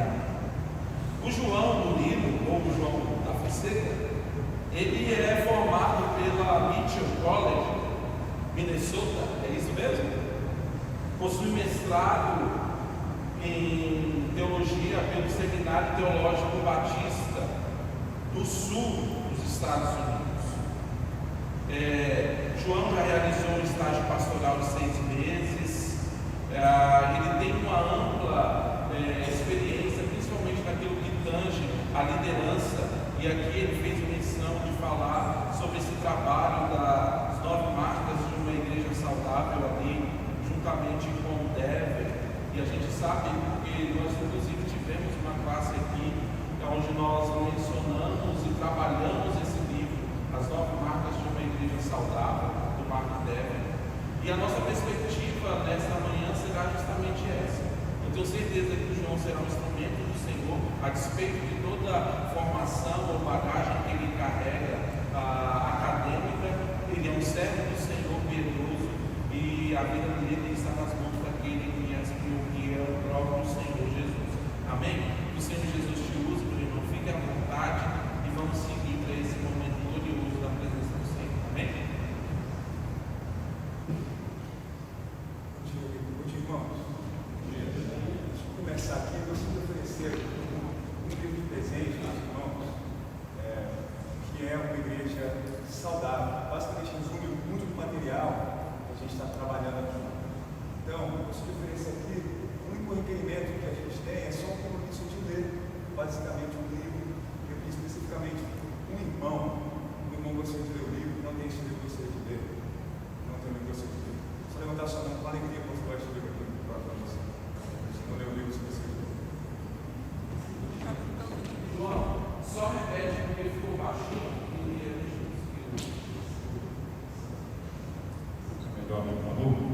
O João do Nilo, ou o João da Fonseca, ele é formado pela Mitchell College, Minnesota, é isso mesmo? Possui mestrado em teologia pelo Seminário Teológico Batista do Sul dos Estados Unidos. João já realizou um estágio pastoral de 6 meses. Ele tem uma ampla experiência, principalmente naquilo que tange a liderança, e aqui ele fez menção de falar sobre esse trabalho das 9 marcas de uma igreja saudável ali, juntamente com o Dever. E a gente sabe, porque nós inclusive tivemos uma classe aqui, onde nós mencionamos e trabalhamos esse livro, As 9 Marcas de uma Igreja Saudável, do Mark Dever. E a nossa perspectiva nesta manhã será justamente essa. Eu tenho certeza que o João será um instrumento do Senhor, a despeito de toda a formação ou bagagem que ele carrega acadêmica. Ele é um servo do Senhor piedoso, e a vida dele está nas mãos daquele que é o próprio Senhor Jesus. Amém? Que o Senhor Jesus te use, meu irmão. Fique à vontade e vamos seguir para esse momento glorioso da presença do Senhor. Amém? Irmãos, deixa eu começar aqui. Eu gostaria de oferecer um tipo de presente aos irmãos, que é uma igreja saudável. Basicamente resume muito do material que a gente está trabalhando aqui. Então, eu gostaria de oferecer aqui, o único requerimento que a gente tem é só um compromisso de ler, basicamente, um livro, e especificamente um irmão gostaria de ler o livro, não tem esse livro que gostaria de ler, não tem o livro que gostaria de ler. Só levantar sua mão com alegria quando você vai esse livro aqui para você. Se não ler o livro, você gostaria de ler. João, só repete porque ele ficou baixinho e ele melhor, meu amor.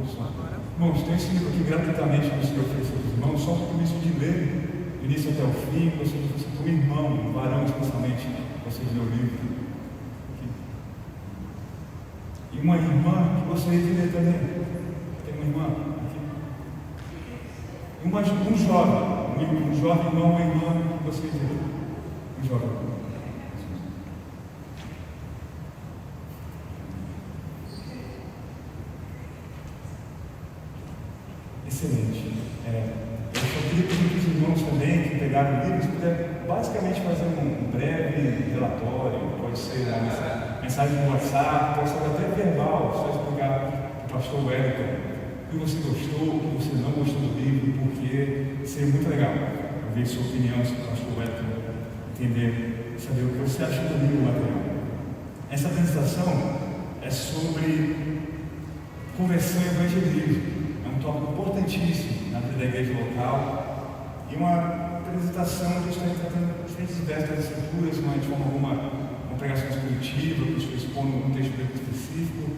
Irmãos, tem esse livro aqui gratuitamente que você ofereceu para os irmãos, só um compromisso de ler, do início até o fim. Você para o irmão, um varão especialmente, vocês ler o livro. Aqui. E uma irmã que gostaria de ler também. Tem uma irmã aqui. E um jovem, um jovem irmão ou irmã que gostaria de ler. Um jovem. Excelente. Eu só queria pedir para os irmãos também que pegaram o livro, se puder basicamente fazer um breve relatório, pode ser uma mensagem no WhatsApp, pode ser até verbal, só explicar para o pastor Wellington o que você gostou, o que você não gostou do livro, porque seria muito legal ver sua opinião sobre o pastor Wellington, entender, saber o que você acha do livro material. Essa apresentação é sobre conversão e evangelismo. Um tópico importantíssimo na vida da igreja local, e uma apresentação que está tratando diferentes versos das escrituras, mas de forma alguma uma pregação expositiva, que estou expondo um texto bem específico,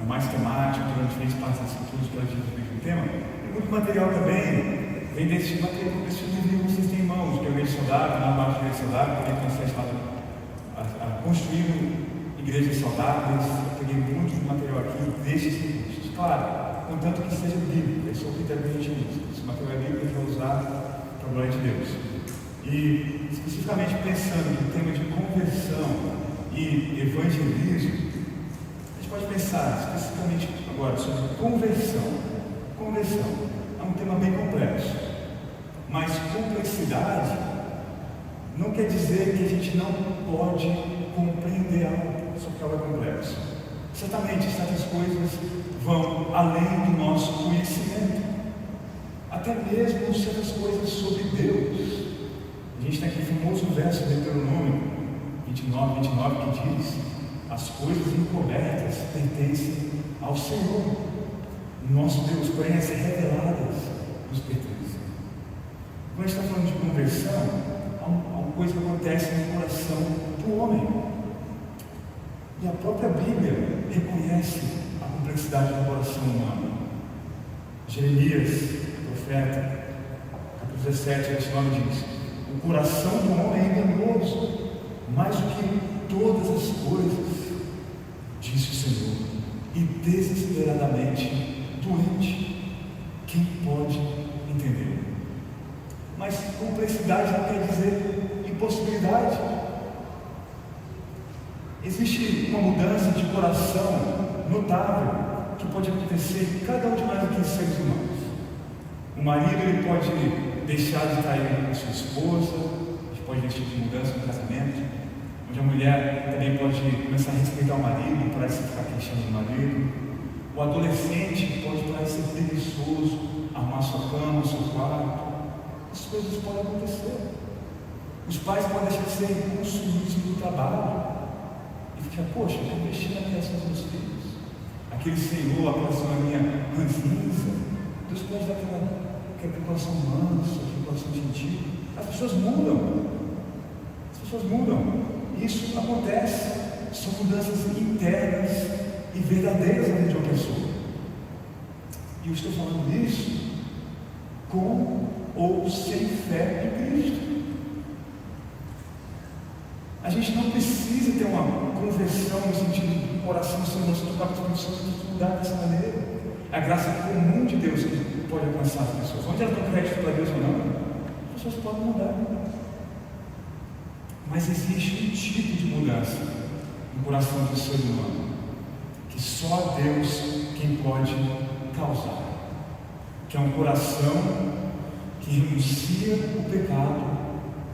mais temático, durante diferentes partes das escrituras que atingem o mesmo tema. E muito material também vem desse material, desse livro que vocês têm em mãos, que é o Igreja Saudável, na parte da Igreja Saudável, que tem estado construindo igrejas saudáveis. Eu peguei muito material aqui destes recursos. Claro, contanto que seja bíblico, esse é o critério que a gente usa. Esse material é bíblico, a gente vai usar para a glória de Deus. E, especificamente pensando no tema de conversão e evangelismo, a gente pode pensar especificamente agora sobre conversão. Conversão é um tema bem complexo, mas complexidade não quer dizer que a gente não pode compreender algo sobre o que é complexo. Certamente, certas coisas vão além do nosso conhecimento, até mesmo certas coisas sobre Deus. A gente tem aqui o famoso verso de Deuteronômio 29, que diz: as coisas encobertas pertencem ao Senhor, nosso Deus, porém as reveladas nos pertencem. Quando a gente está falando de conversão, há uma coisa que acontece no coração do homem, e a própria Bíblia reconhece a complexidade do coração humano. Jeremias, profeta, capítulo 17, verso 9 diz: o coração do homem é enganoso, mais do que todas as coisas, disse o Senhor, e desesperadamente doente. Quem pode entender? mas complexidade não quer dizer impossibilidade. Existe uma mudança de coração notável que pode acontecer em cada um de nós aqui, seres humanos. O marido ele pode deixar de trair a sua esposa, a gente pode ver esse tipo de mudança no casamento, onde a mulher também pode começar a respeitar o marido, parece ficar queixando do marido. O adolescente pode parecer preguiçoso, arrumar sua cama, seu quarto. Essas coisas podem acontecer. Os pais podem deixar de ser consumidos do trabalho e ficar, poxa, eu estou investindo na criação dos meus filhos. Aquele senhor, aquela senhorinha ranzinza, Deus pode dar aquele coração manso, aquele coração gentil. As pessoas mudam. As pessoas mudam. Isso acontece. São mudanças internas e verdadeiras na vida de uma pessoa. E eu estou falando disso com ou sem fé em Cristo. A gente não precisa ter uma conversão no sentido do coração ser nosso tocar para as pessoas mudar dessa maneira. É a graça comum de Deus que pode alcançar as pessoas. Onde elas dão crédito para Deus ou não, as pessoas podem mudar. Mas existe um tipo de mudança no coração do ser humano que só Deus quem pode causar, que é um coração que renuncia o pecado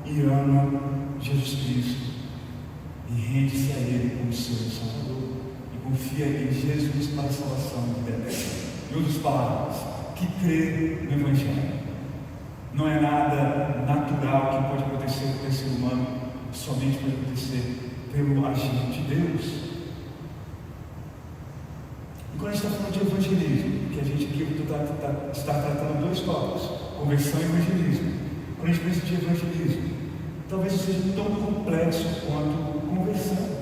e ama Jesus Cristo e rende-se a Ele como seu Salvador e confia em Jesus para a salvação de vida eterna. Em outras palavras, que crê no Evangelho. Não é nada natural que pode acontecer com o ser humano, somente pode acontecer pelo agir de Deus. E quando a gente está falando de evangelismo, que a gente aqui está tratando dois tópicos, conversão e evangelismo. Quando a gente pensa de evangelismo, talvez não seja tão complexo quanto conversão.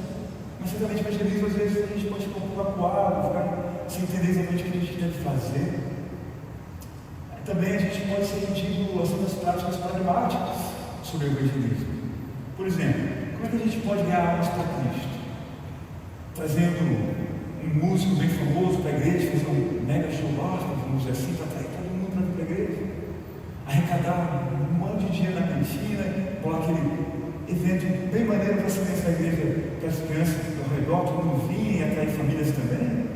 Mas certamente evangelismo, às vezes, a gente pode ficar um pouco acuado, ficar sem entender exatamente o que a gente deve fazer. Também a gente pode ser pedido algumas práticas pragmáticas sobre o evangelismo. Por exemplo, como é que a gente pode ganhar almas para Cristo? Trazendo um músico bem famoso para a igreja, fazer um mega show gospel, vamos dizer assim, para atrair todo mundo para vir para a igreja. Arrecadar um monte de dinheiro na cantina, bolar aquele evento bem maneiro para silenciar a igreja, para as crianças ao redor, todo mundo vinha e atrair famílias também.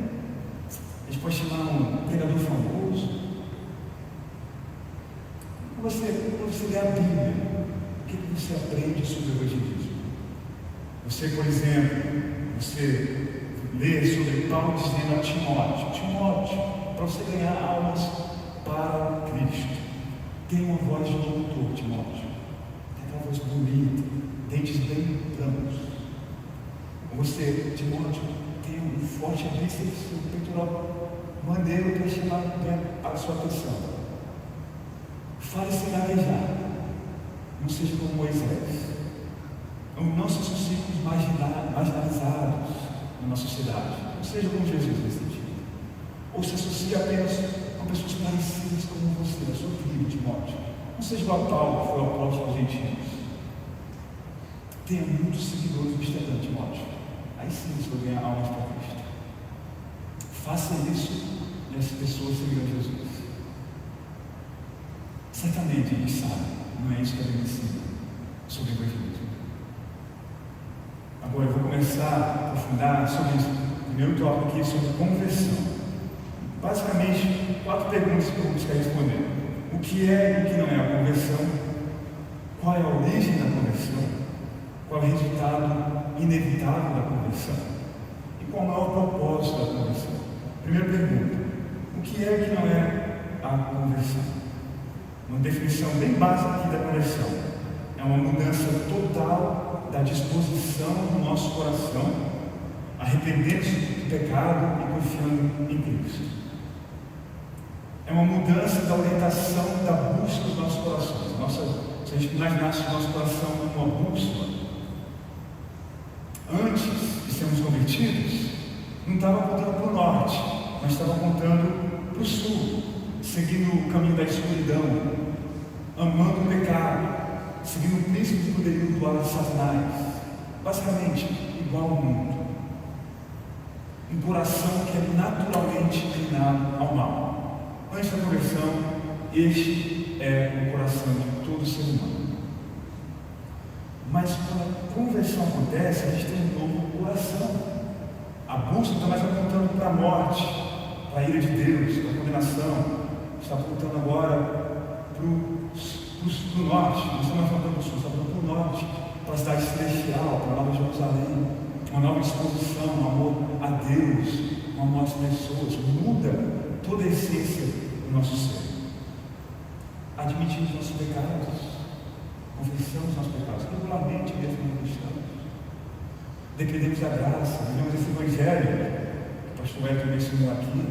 A gente pode chamar um pregador famoso. Quando você lê a Bíblia, o que você aprende sobre o evangelismo? Você, por exemplo, você lê sobre Paulo dizendo a Timóteo, para você ganhar almas para Cristo, tem uma voz de locutor, Timóteo, tem uma voz bonita, dentes bem brancos. Você, Timóteo, tem um forte bíceps, um peitoral maneiro para chamar a sua atenção. Fale sem gaguejar, não seja como Moisés. Não se associe com os marginalizados na nossa sociedade. Não seja como Jesus nesse sentido. Ou se associe apenas com pessoas parecidas como você, a sua tribo, Timóteo. Não seja igual a Paulo, que foi o apóstolo aos gentios. Tenha muitos seguidores no Instagram, Timóteo. Aí sim você vai ganhar almas para Cristo. Faça isso e as pessoas seguirão Jesus. Certamente a gente sabe, não é isso que a Bíblia ensina sobre o evangelismo. Agora eu vou começar a aprofundar sobre isso. O primeiro tópico aqui sobre conversão. Basicamente, 4 perguntas que eu vou buscar responder. O que é e o que não é a conversão? Qual é a origem da conversão? Qual é o resultado inevitável da conversão? E qual é o maior propósito da conversão? Primeira pergunta. O que é e o que não é a conversão? Uma definição bem básica aqui da conversão. É uma mudança total da disposição do nosso coração, arrependendo-se do pecado e confiando em Cristo. É uma mudança da orientação da busca dos nossos corações. Se a gente imaginasse o nosso coração como uma bússola, antes de sermos convertidos, não estava apontando para o norte, mas estava apontando para o sul, seguindo o caminho da escuridão, amando o pecado, seguindo o príncipe que poderia doar de Satanás, basicamente igual ao mundo. Um coração que é naturalmente inclinado ao mal. Antes da conversão, este é o coração de todos conversão acontece, a gente tem um novo coração. A bússola está mais apontando para a morte, para a ira de Deus, para a condenação. Está apontando agora para o norte, não está mais apontando para o sul, está apontando para o norte, para a cidade celestial, para a Nova Jerusalém, uma nova disposição, um amor a Deus, um amor às pessoas. Muda toda a essência do nosso ser. Admitimos nossos pecados, confessamos nossos pecados, regularmente mesmo como cristãos. Dependemos da graça, vivemos esse evangelho que o pastor Hélio mencionou aqui,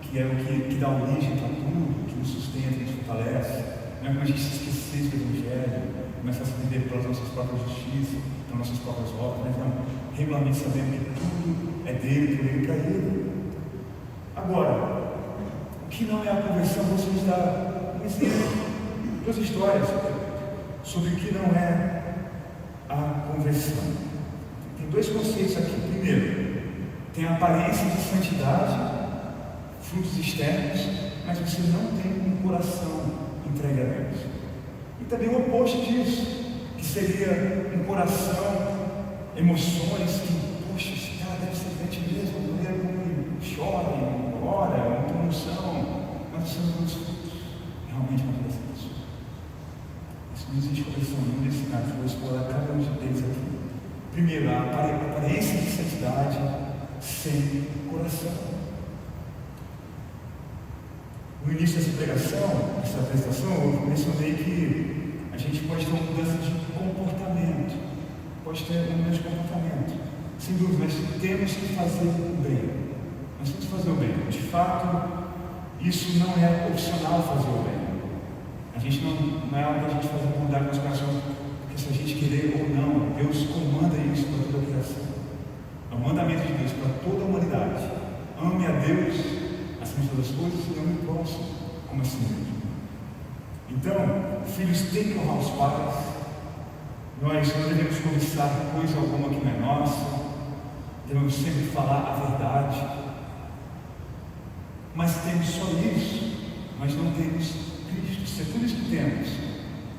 que é o que dá origem para tudo, que nos sustenta, nos fortalece. Não é como a gente se esquecesse do evangelho, começar a se viver pelas nossas próprias justiças, pelas nossas próprias obras, mas não, regularmente sabemos que tudo é dele, por ele e para ele. Agora, o que não é a conversão, vocês dão um exemplo, duas histórias sobre o que não é a conversão. Tem dois conceitos aqui. Primeiro, tem a aparência de santidade, frutos externos, mas você não tem um coração entregue a Deus. E também o oposto disso, que seria um coração, emoções que, poxa, esse cara deve ser crente mesmo, a maneira como ele chora, ora, muita emoção, mas você não tem os frutos realmente na vida dessa pessoa. Isso não existe conversão nenhuma nesse caso, vou explorar cada um deles aqui. Primeiro, a aparência de santidade sem coração. No início dessa pregação, dessa apresentação, eu mencionei que a gente pode ter uma mudança de comportamento, pode ter uma mudança de comportamento, sem dúvida, mas temos que fazer o bem. Nós temos que fazer o bem. De fato, isso não é opcional fazer o bem. A gente não é algo que a gente faz mudar com os corações, porque se a gente querer ou não, Deus comanda isso para toda a criação. É o mandamento de Deus para toda a humanidade. Ame a Deus acima de todas as coisas e ame o próximo como a si mesmo. Então, filhos têm que honrar os pais. Nós não devemos cobiçar coisa alguma que não é nossa. Devemos sempre falar a verdade. Mas temos só isso. Mas não temos Cristo. Se é tudo isso que temos,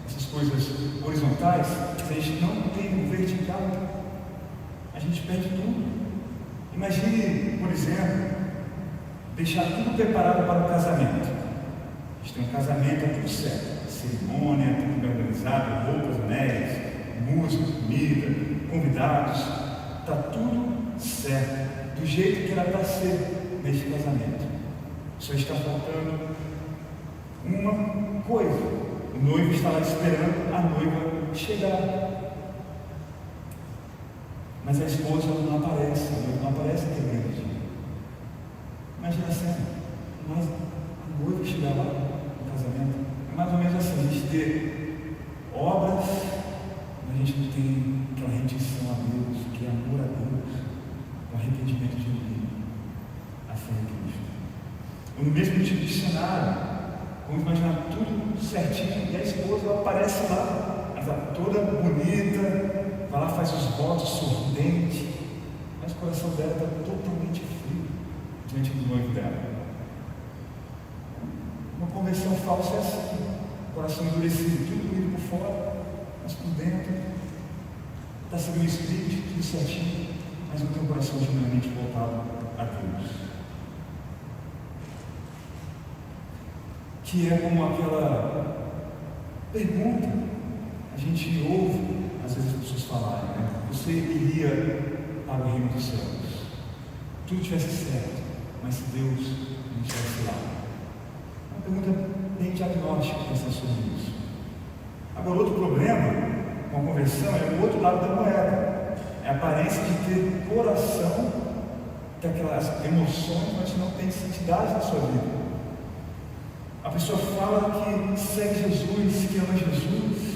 essas coisas horizontais, se a gente não tem o vertical, a gente perde tudo. Imagine, por exemplo, deixar tudo preparado para o casamento. A gente tem um casamento, é tudo certo. Cerimônia, tudo bem organizado, roupas, anéis, música, comida, convidados. Está tudo certo, do jeito que era para ser neste casamento. Só está faltando uma coisa. O noivo está lá esperando a noiva chegar. Mas a esposa não aparece, a noiva não aparece naquele grande dia. Imagina a cena, mas a noiva chegar lá no casamento. É mais ou menos assim, a gente ter obras, mas a gente não tem aquela rendição a Deus, que é amor a Deus, o arrependimento genuíno, a fé em Cristo. Ou no mesmo tipo de cenário, vamos imaginar tudo certinho, e a esposa ela aparece lá, ela está toda bonita, vai lá, faz os votos, sorridente, mas o coração dela está totalmente frio diante do noivo dela. Uma conversão falsa é assim, coração endurecido, tudo bonito por fora, mas por dentro está seguindo o Espírito, tudo certinho, mas não tem um coração genuinamente voltado a Deus. Que é como aquela pergunta, a gente ouve às vezes as pessoas falarem, né? Você iria para o reino dos céus, tudo tivesse certo, mas se Deus não estivesse lá. Uma pergunta bem diagnóstica pensar sobre isso. Agora, outro problema com a conversão é o outro lado da moeda, é a aparência de ter coração, ter aquelas emoções, mas não tem santidade na sua vida. A pessoa fala que segue Jesus, que ama Jesus,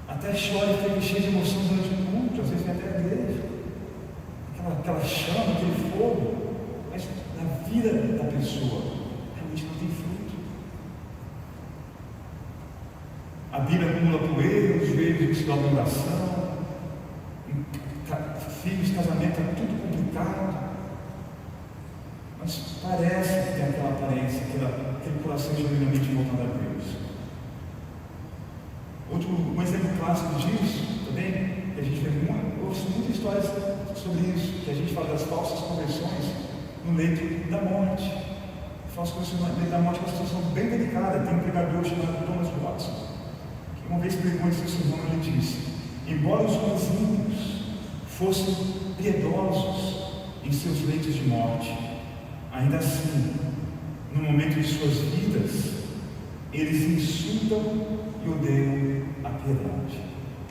até chora e fica cheio de emoção durante o culto, às vezes vem até a igreja, aquela chama, aquele fogo, mas na vida da pessoa realmente não tem fruto. A Bíblia acumula poeira, os joelhos se dobram em oração, filhos, casamento, é tudo complicado, mas parece que tem aquela aparência, aquele coração genuinamente voltado a Deus. Um exemplo clássico disso também que a gente ouve muitas histórias sobre isso, que a gente fala das falsas conversões no leito da morte. Falsas conversões no leito da morte é uma situação bem delicada. Tem um pregador chamado Thomas Watson, que uma vez pregou esse sermão, ele disse: embora os homens ímpios fossem piedosos em seus leitos de morte, ainda assim, no momento de suas vidas, eles insultam e odeiam a piedade.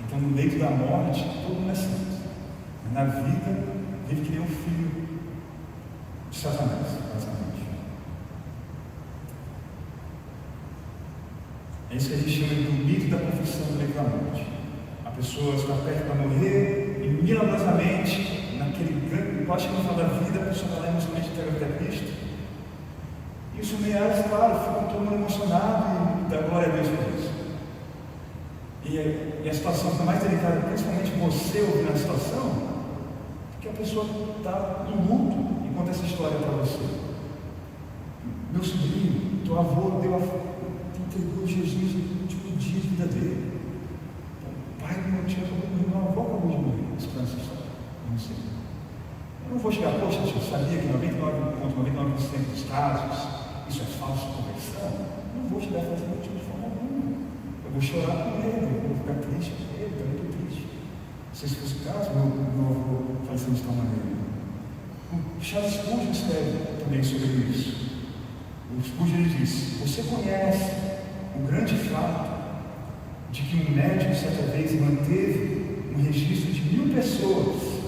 Então, no leito da morte, todo mundo é santo. Na vida, vive que nem um filho de Satanás, basicamente. É isso que a gente chama do mito da confissão do leito da morte. A pessoa está perto para morrer e milagrosamente, naquele grande, quase que no final da vida, a pessoa vai lá emocionalmente entrega até Cristo. E os familiares, claro, ficam todo mundo emocionado e dá glória a Deus por isso. E a situação fica mais delicada, principalmente você ouvindo a situação, porque a pessoa está no luto e conta essa história para você. Meu sobrinho, teu avô entregou Jesus no dia de vida dele. O pai do meu tio acabou de morrer, meu avô acabou de morrer. Isso foi essa história. Eu não sei. Eu não vou chegar, poxa, tio, sabia que 99% dos casos isso é falsa conversão? Eu não vou chegar a fazer motivo de forma alguma. Eu vou chorar com ele, eu vou ficar triste com ele, eu estou triste. Se esse fosse o caso, meu avô faleceu de tal maneira. O Charles Spurgeon escreve também sobre isso. O Spurgeon diz: você conhece o grande fato de que um médico certa vez manteve um registro de 1000 pessoas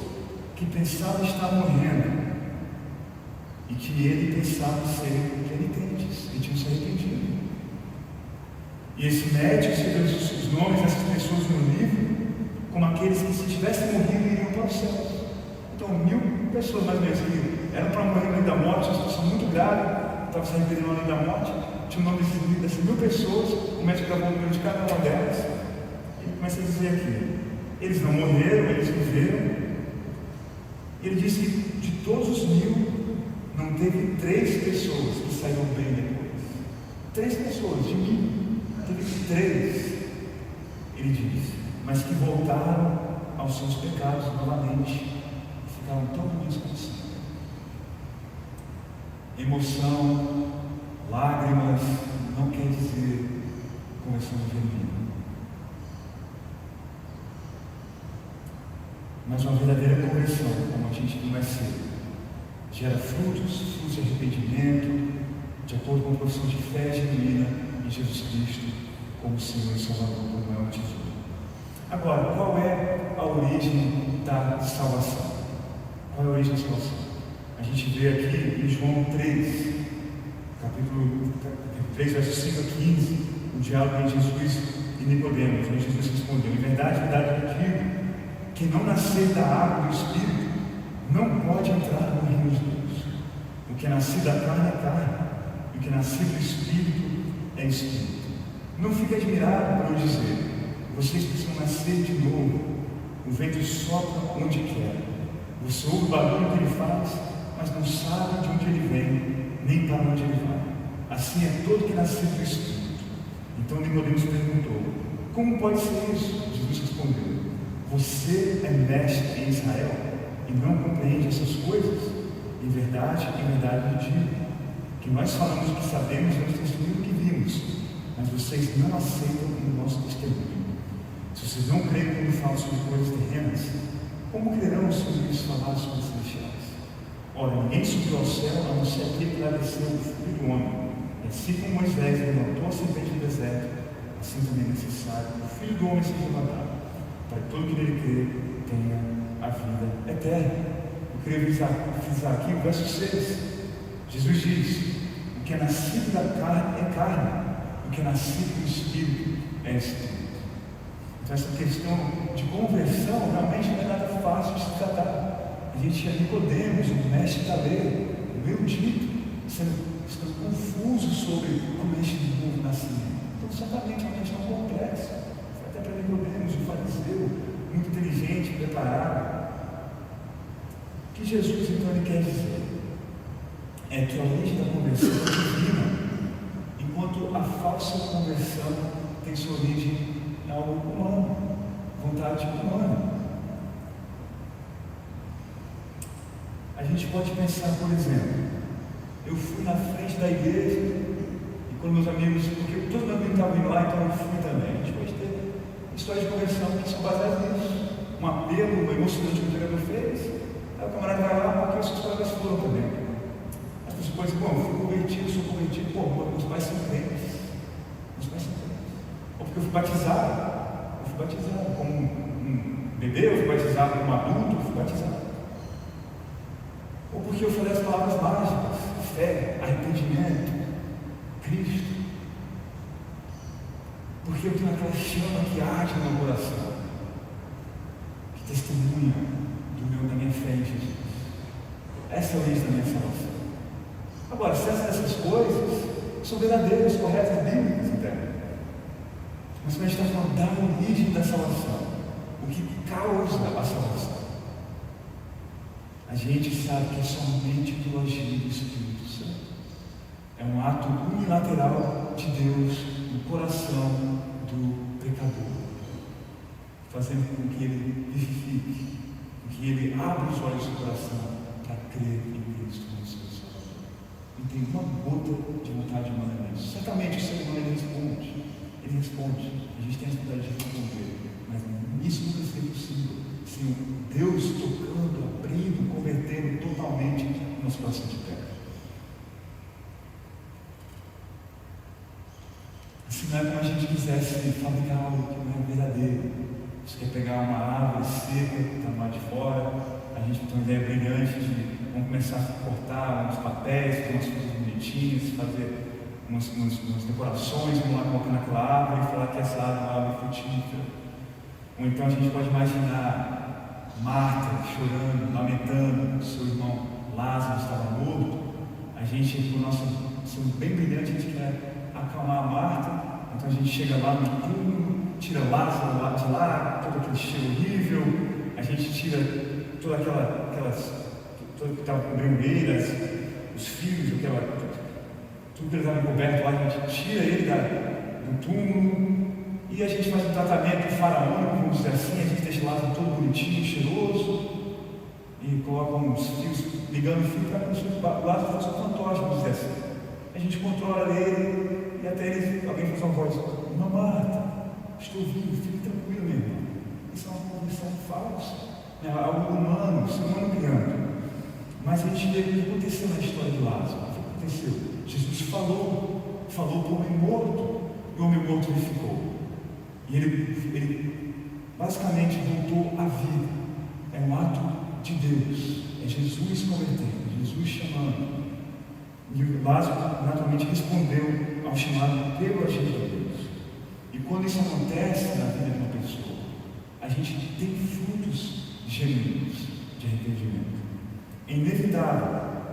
que pensavam estar morrendo e que ele pensava serem penitentes, que tinham se arrependido. E esse médico escreveu os nomes dessas pessoas no livro como aqueles que, se tivessem morrido, iriam para o céu. Então, 1000 pessoas mais ou menos que eram para morrer no meio da morte, uma situação muito grave, estavam se arrependendo no meio da morte. Tinha o nome dessas 1000 pessoas, o médico gravou o número de cada uma delas, e ele começa a dizer aqui: eles não morreram, eles viveram. Ele disse que de todos os 1000, não teve 3 pessoas que saíram bem depois. 3 pessoas de 1000, teve 3. Ele diz, mas que voltaram aos seus pecados novamente, ficaram tão bonitos como sempre. Emoção, lágrimas, não quer dizer conversão genuína. Mas uma verdadeira conversão, como a gente viu mais cedo, gera frutos de arrependimento, de acordo com a profissão de fé genuína em Jesus Cristo como Senhor e Salvador, como é o tesouro. Agora, qual é a origem da salvação? Qual é a origem da salvação? A gente vê aqui em João 3, capítulo 3, versos 5 a 15, o diálogo entre Jesus e Nicodemos, onde Jesus respondeu: em verdade, eu digo, quem não nascer da água e do Espírito não pode entrar no reino de Deus. O que é nascido da carne é carne, e o que é nascido do Espírito é Espírito. Não fique admirado por eu dizer: vocês precisam nascer de novo. O vento sopra onde quer. Você ouve o barulho que ele faz, mas não sabe de onde ele vem, nem para onde ele vai. Assim é todo que nasceu do Espírito. Então Nicodemos perguntou: como pode ser isso? Jesus respondeu: você é mestre em Israel e não compreende essas coisas? Em verdade eu digo que nós falamos o que sabemos e nós testemunhamos o que vimos, mas vocês não aceitam o nosso testemunho. Se vocês não creem quando falo sobre coisas terrenas, como crerão se ouvirem falar sobre as celestiais? Ora, ninguém subiu ao céu a não ser aquele que lá desceu, o Filho do Homem. E assim como Moisés levantou a serpente no deserto, assim também é necessário que o Filho do Homem seja levantado, para que todo que nele crê tenha a vida eterna. Eu queria frisar aqui o verso 6. Jesus diz: o que é nascido da carne é carne, o que é nascido do Espírito é Espírito. Então essa questão de conversão realmente não é nada fácil de se tratar. A gente já Nicodemos, o mestre da lei, o erudito, estão confusos sobre como é este novo nascimento. Então certamente é uma questão complexa. Até para Nicodemos, um fariseu, muito inteligente, preparado. O que Jesus então ele quer dizer é que a origem da conversão é divina, enquanto a falsa conversão tem sua origem em algo humano, vontade humana. A gente pode pensar, por exemplo, eu fui na frente da igreja e quando meus amigos, porque todos meus amigos estavam indo lá, então eu fui também. A gente pode ter histórias de conversão que são baseadas nisso. Um apelo, uma emocionante que o pregador fez. Aí o camarada vai lá porque os seus colegas foram também. As pessoas podem dizer, bom, eu fui convertido, sou convertido, pô, meus pais são crentes. Meus pais são crentes. Ou porque eu fui batizado. Eu fui batizado como um bebê, eu fui batizado como adulto, eu fui batizado. Ou porque eu falei as palavras mágicas, fé, arrependimento, Cristo. Porque eu tenho aquela chama que arde no meu coração, que testemunha da minha fé em Jesus. Essa é a origem da minha salvação. Agora, se essas coisas são verdadeiras, corretas, bíblicas, entende? Mas quando a gente está falando da origem da salvação, o que causa a salvação, a gente sabe que é somente pelo agir do Espírito Santo. É um ato unilateral de Deus no coração do pecador, fazendo com que ele vivifique, com que ele abra os olhos do coração para crer em Cristo como seu Salvador. Não tem uma gota de vontade humana nisso. Certamente o ser humano ele responde. A gente tem a possibilidade de responder, mas isso nunca seria possível sem Deus tocando, abrindo, convertendo totalmente o nosso coração de pedra. Assim não é como a gente quisesse fabricar algo que não é verdadeiro. Você quer pegar uma árvore seca que está no lado de fora, a gente tem uma ideia brilhante de vamos começar a cortar uns papéis, fazer umas coisas bonitinhas, fazer umas decorações, vamos lá colocar naquela árvore e falar que essa árvore é uma árvore frutífera. Ou então a gente pode imaginar Marta chorando, lamentando, seu irmão Lázaro estava morto. A gente, por nosso sendo bem brilhante, a gente quer acalmar a Marta, então a gente chega lá no túmulo, tira Lázaro lá de lá, todo aquele cheiro horrível, a gente tira toda tudo que estava cobrindo ele, os fios, tudo que ele estava encoberto lá, a gente tira ele do túmulo. E a gente faz um tratamento faraônico, vamos dizer assim, a gente deixa o Lázaro todo bonitinho, cheiroso, e coloca uns fios, ligando o fio para que o Lázaro fosse um fantoche, vamos dizer assim. A gente controla ele, e até alguém faz uma voz, irmã Marta, estou vivo, fique tranquilo, meu irmão. Isso é uma conversão falsa, é algo humano, o ser humano criando. Mas a gente vê o que aconteceu na história de Lázaro. O que aconteceu? Jesus falou para o homem morto, e o homem morto ele ficou. E ele basicamente voltou à vida. É um ato de Deus. É Jesus convertendo, Jesus chamando. E o Lázaro naturalmente respondeu ao chamado pelo agir de Deus. E quando isso acontece na vida de uma pessoa, a gente tem frutos genuínos de arrependimento. É inevitável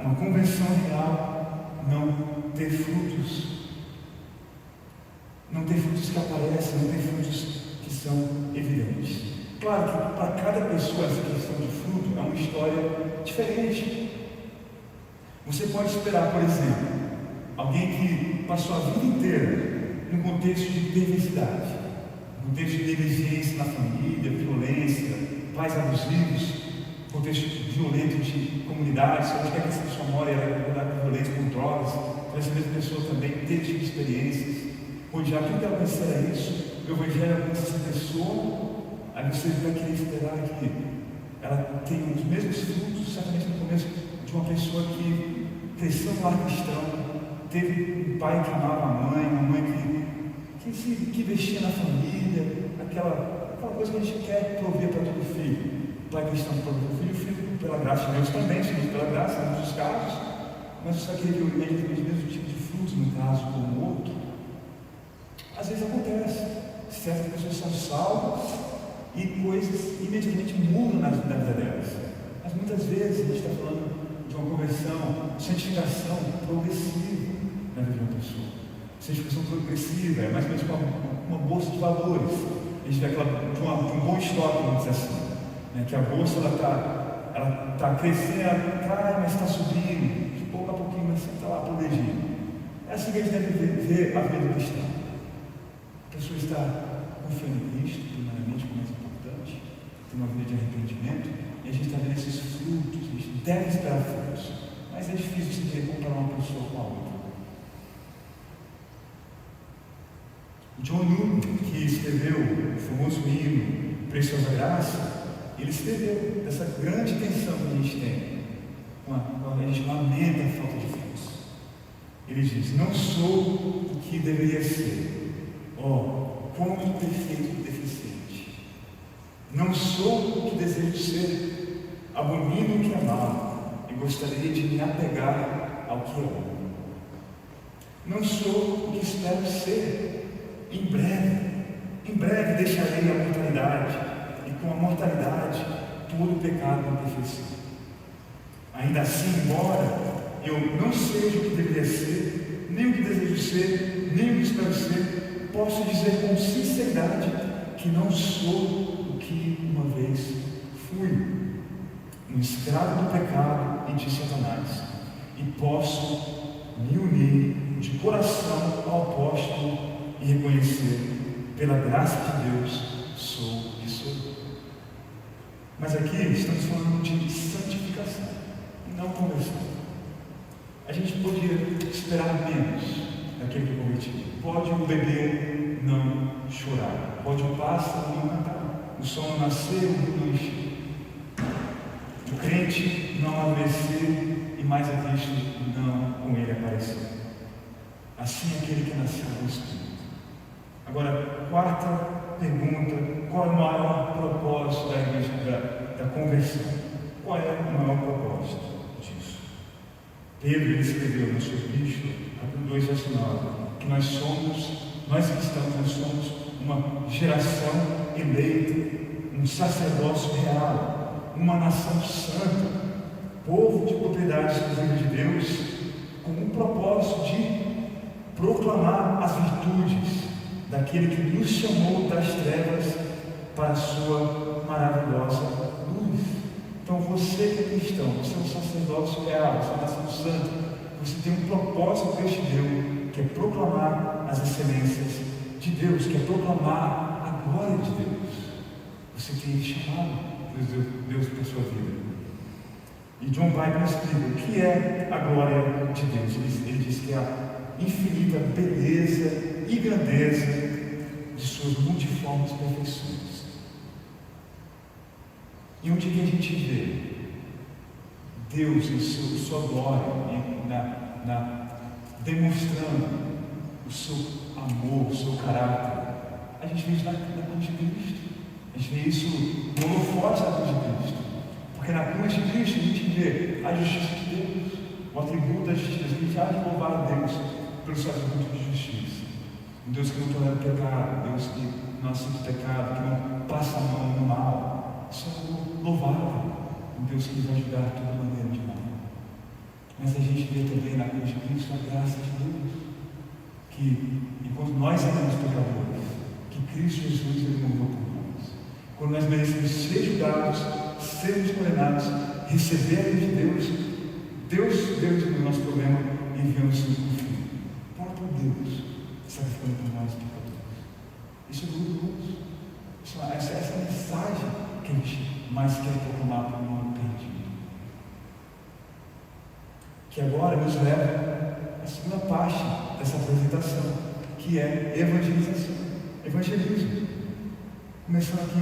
uma conversão real não ter frutos. Não tem frutos que aparecem, não tem frutos que são evidentes. Claro que para cada pessoa essa questão de fruto é uma história diferente. Você pode esperar, por exemplo, alguém que passou a vida inteira num contexto de perversidade, num contexto de negligência na família, violência, pais abusivos, contexto violento de comunidades, onde quer que essa pessoa mora, ela lidar com violência, com drogas, então essa mesma pessoa também teve tipo de experiências. Onde já tudo que ela conhecer é isso, o Evangelho alcança essa pessoa, aí você vai querer esperar que ela tenha os mesmos frutos, certamente no começo, de uma pessoa que cresceu no lar cristão, teve um pai que amava a mãe, uma mãe que investia na família, aquela coisa que a gente quer prover para todo filho. O pai cristão provê para o filho pela graça de Deus também, segundo pela graça, em muitos casos, mas você vai querer que ele tenha o mesmo tipo de frutos, no caso, como o outro. Às vezes acontece, certas pessoas são salvas e coisas imediatamente mudam na vida delas. Mas muitas vezes a gente está falando de uma conversão, santificação progressiva na vida de uma pessoa. Santificação progressiva é mais ou menos uma bolsa de valores. A gente vê de um bom estoque, vamos dizer assim, né? Que a bolsa ela está crescendo, ela cai, mas está subindo, de pouco a pouquinho, mas sempre está lá progredindo. É assim que a gente deve ver a vida cristã. A pessoa está confiando em Cristo, primeiramente, o mais importante, ter uma vida de arrependimento, e a gente está vendo esses frutos, a gente deve esperar frutos, mas é difícil você querer comparar uma pessoa com a outra. O John Newton, que escreveu o famoso hino Preciosa Graça, ele escreveu dessa grande tensão que a gente tem, quando a gente lamenta a falta de frutos. Ele diz: não sou o que deveria ser, como perfeito e deficiente. Não sou o que desejo ser, abomino o que é mal, e gostaria de me apegar ao que é bom. Não sou o que espero ser. Em breve deixarei a mortalidade, e com a mortalidade todo o pecado e imperfeição. Ainda assim, embora eu não seja o que deveria ser, nem o que desejo ser, nem o que espero ser, posso dizer com sinceridade que não sou o que uma vez fui, um escravo do pecado e de Satanás, e posso me unir de coração ao apóstolo e reconhecer, pela graça de Deus, sou e sou. Mas aqui estamos falando de santificação e não conversão. A gente podia esperar menos daquele que é convertido. Pode o bebê não chorar, pode o pássaro não cantar, o sol não nascer, o rio não encher, o crente não amadurecer e mais a Cristo não com ele aparecer. Assim aquele que nasceu do Espírito. Agora, quarta pergunta: qual é o maior propósito da igreja, da conversão? Qual é o maior propósito disso? Pedro escreveu na sua epístola, capítulo 2, verso 9, que nós cristãos, nós somos uma geração eleita, um sacerdócio real, uma nação santa, povo de propriedade exclusiva de Deus, com um propósito de proclamar as virtudes daquele que nos chamou das trevas para a sua maravilhosa luz. Então você que é cristão, você é um sacerdócio real, você é uma nação santa, você tem um propósito que Deus te deu, que é proclamar as excelências de Deus, que é proclamar a glória de Deus. Você tem chamado Deus para a sua vida. E John Piper explica o que é a glória de Deus. Ele diz que é a infinita beleza e grandeza de suas multiformes perfeições. E onde que a gente vê Deus em sua glória, demonstrando o seu amor, o seu caráter? A gente vê isso na cruz de Cristo. A gente vê isso no holofote da cruz de Cristo. Porque na cruz de Cristo a gente vê a justiça de Deus, o atributo da justiça. A gente há de louvar a Deus pelo seu atributo de justiça. Um Deus que não tolera o pecado, um Deus que não aceita o pecado, que não passa a mão no mal. Isso é louvável. Um Deus que nos vai ajudar de toda maneira de mal. Mas a gente vê também na cruz de Cristo a graça de Deus, que enquanto nós éramos pecadores, que Cristo Jesus ele morreu por nós. Quando nós merecemos ser julgados, sermos condenados, receber a lei de Deus, Deus resolveu o nosso problema e enviando o seu Filho. O próprio Deus sacrificando por nós pecadores. Isso é glorioso. Essa é a mensagem que a gente mais quer proclamar para o mundo perdido. Que agora nos leva à segunda parte dessa apresentação, que é evangelização. Evangelismo. Começando aqui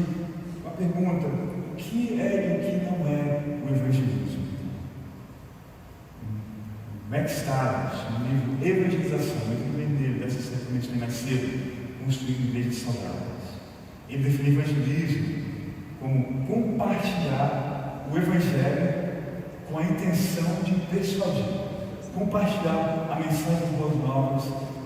uma pergunta: o que é e o que não é o evangelismo? Max Stiles, no livro Evangelização, o livro dele, dessa sequência de mais cedo, construindo igrejas saudáveis. Ele define evangelismo como compartilhar o evangelho com a intenção de persuadir, compartilhar a mensagem das boas novas,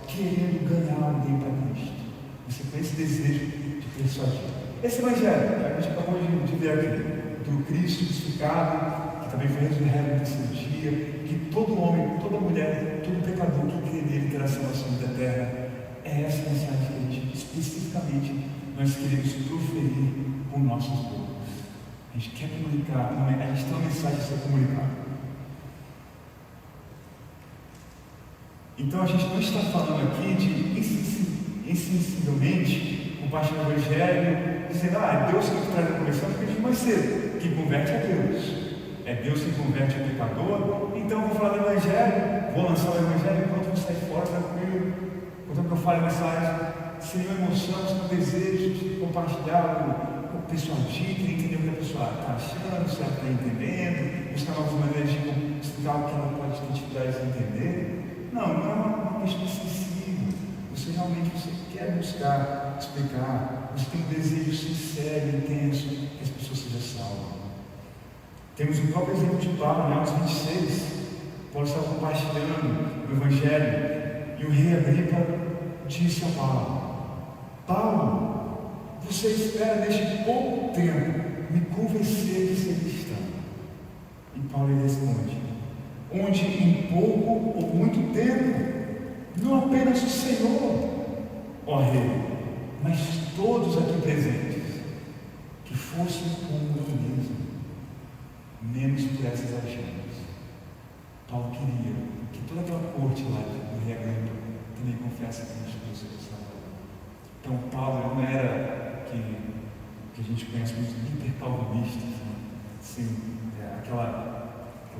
querendo ganhar alguém para Cristo. Você tem esse desejo de persuadir. Esse evangelho que a gente acabou de ver aqui, do Cristo crucificado, que também foi ressurreto no terceiro dia, que todo homem, toda mulher, todo pecador que crê nele terá salvação da terra. É essa mensagem que a gente, especificamente, nós queremos proferir com nossos povos. A gente quer comunicar, a gente tem uma mensagem a ser comunicada. Então a gente não está falando aqui de insensivelmente compartilha o Evangelho, dizendo, é Deus que traz a conversão, porque a gente vai ser, que converte a Deus. É Deus que converte o pecador, então eu vou falar do Evangelho, vou lançar o Evangelho, enquanto eu vou sair fora tranquilo, enquanto eu falo a mensagem, sem emoção, sem desejo de compartilhar o pessoal dito, entender o que a pessoa está achando, se ela está entendendo, buscar novas maneiras de explicar o que ela pode ter dificuldades de entender. Não é uma questão excessiva. Você realmente quer buscar explicar, você tem um desejo sincero, intenso, que as pessoas sejam salvas. Temos o próprio exemplo de Paulo, em Atos 26. Paulo estava compartilhando o Evangelho e o rei Agripa disse a Paulo, você espera neste pouco tempo me convencer de ser cristão. E Paulo lhe responde, onde em pouco ou muito tempo, não apenas o Senhor, ó rei, mas todos aqui presentes, que fossem como eu mesmo, menos por essas algemas. Paulo queria que toda aquela corte lá do rei Agripa também confiasse que Jesus é o Salvador. Então Paulo não era que a gente conhece como hiper-calvinistas, né? Assim, aquela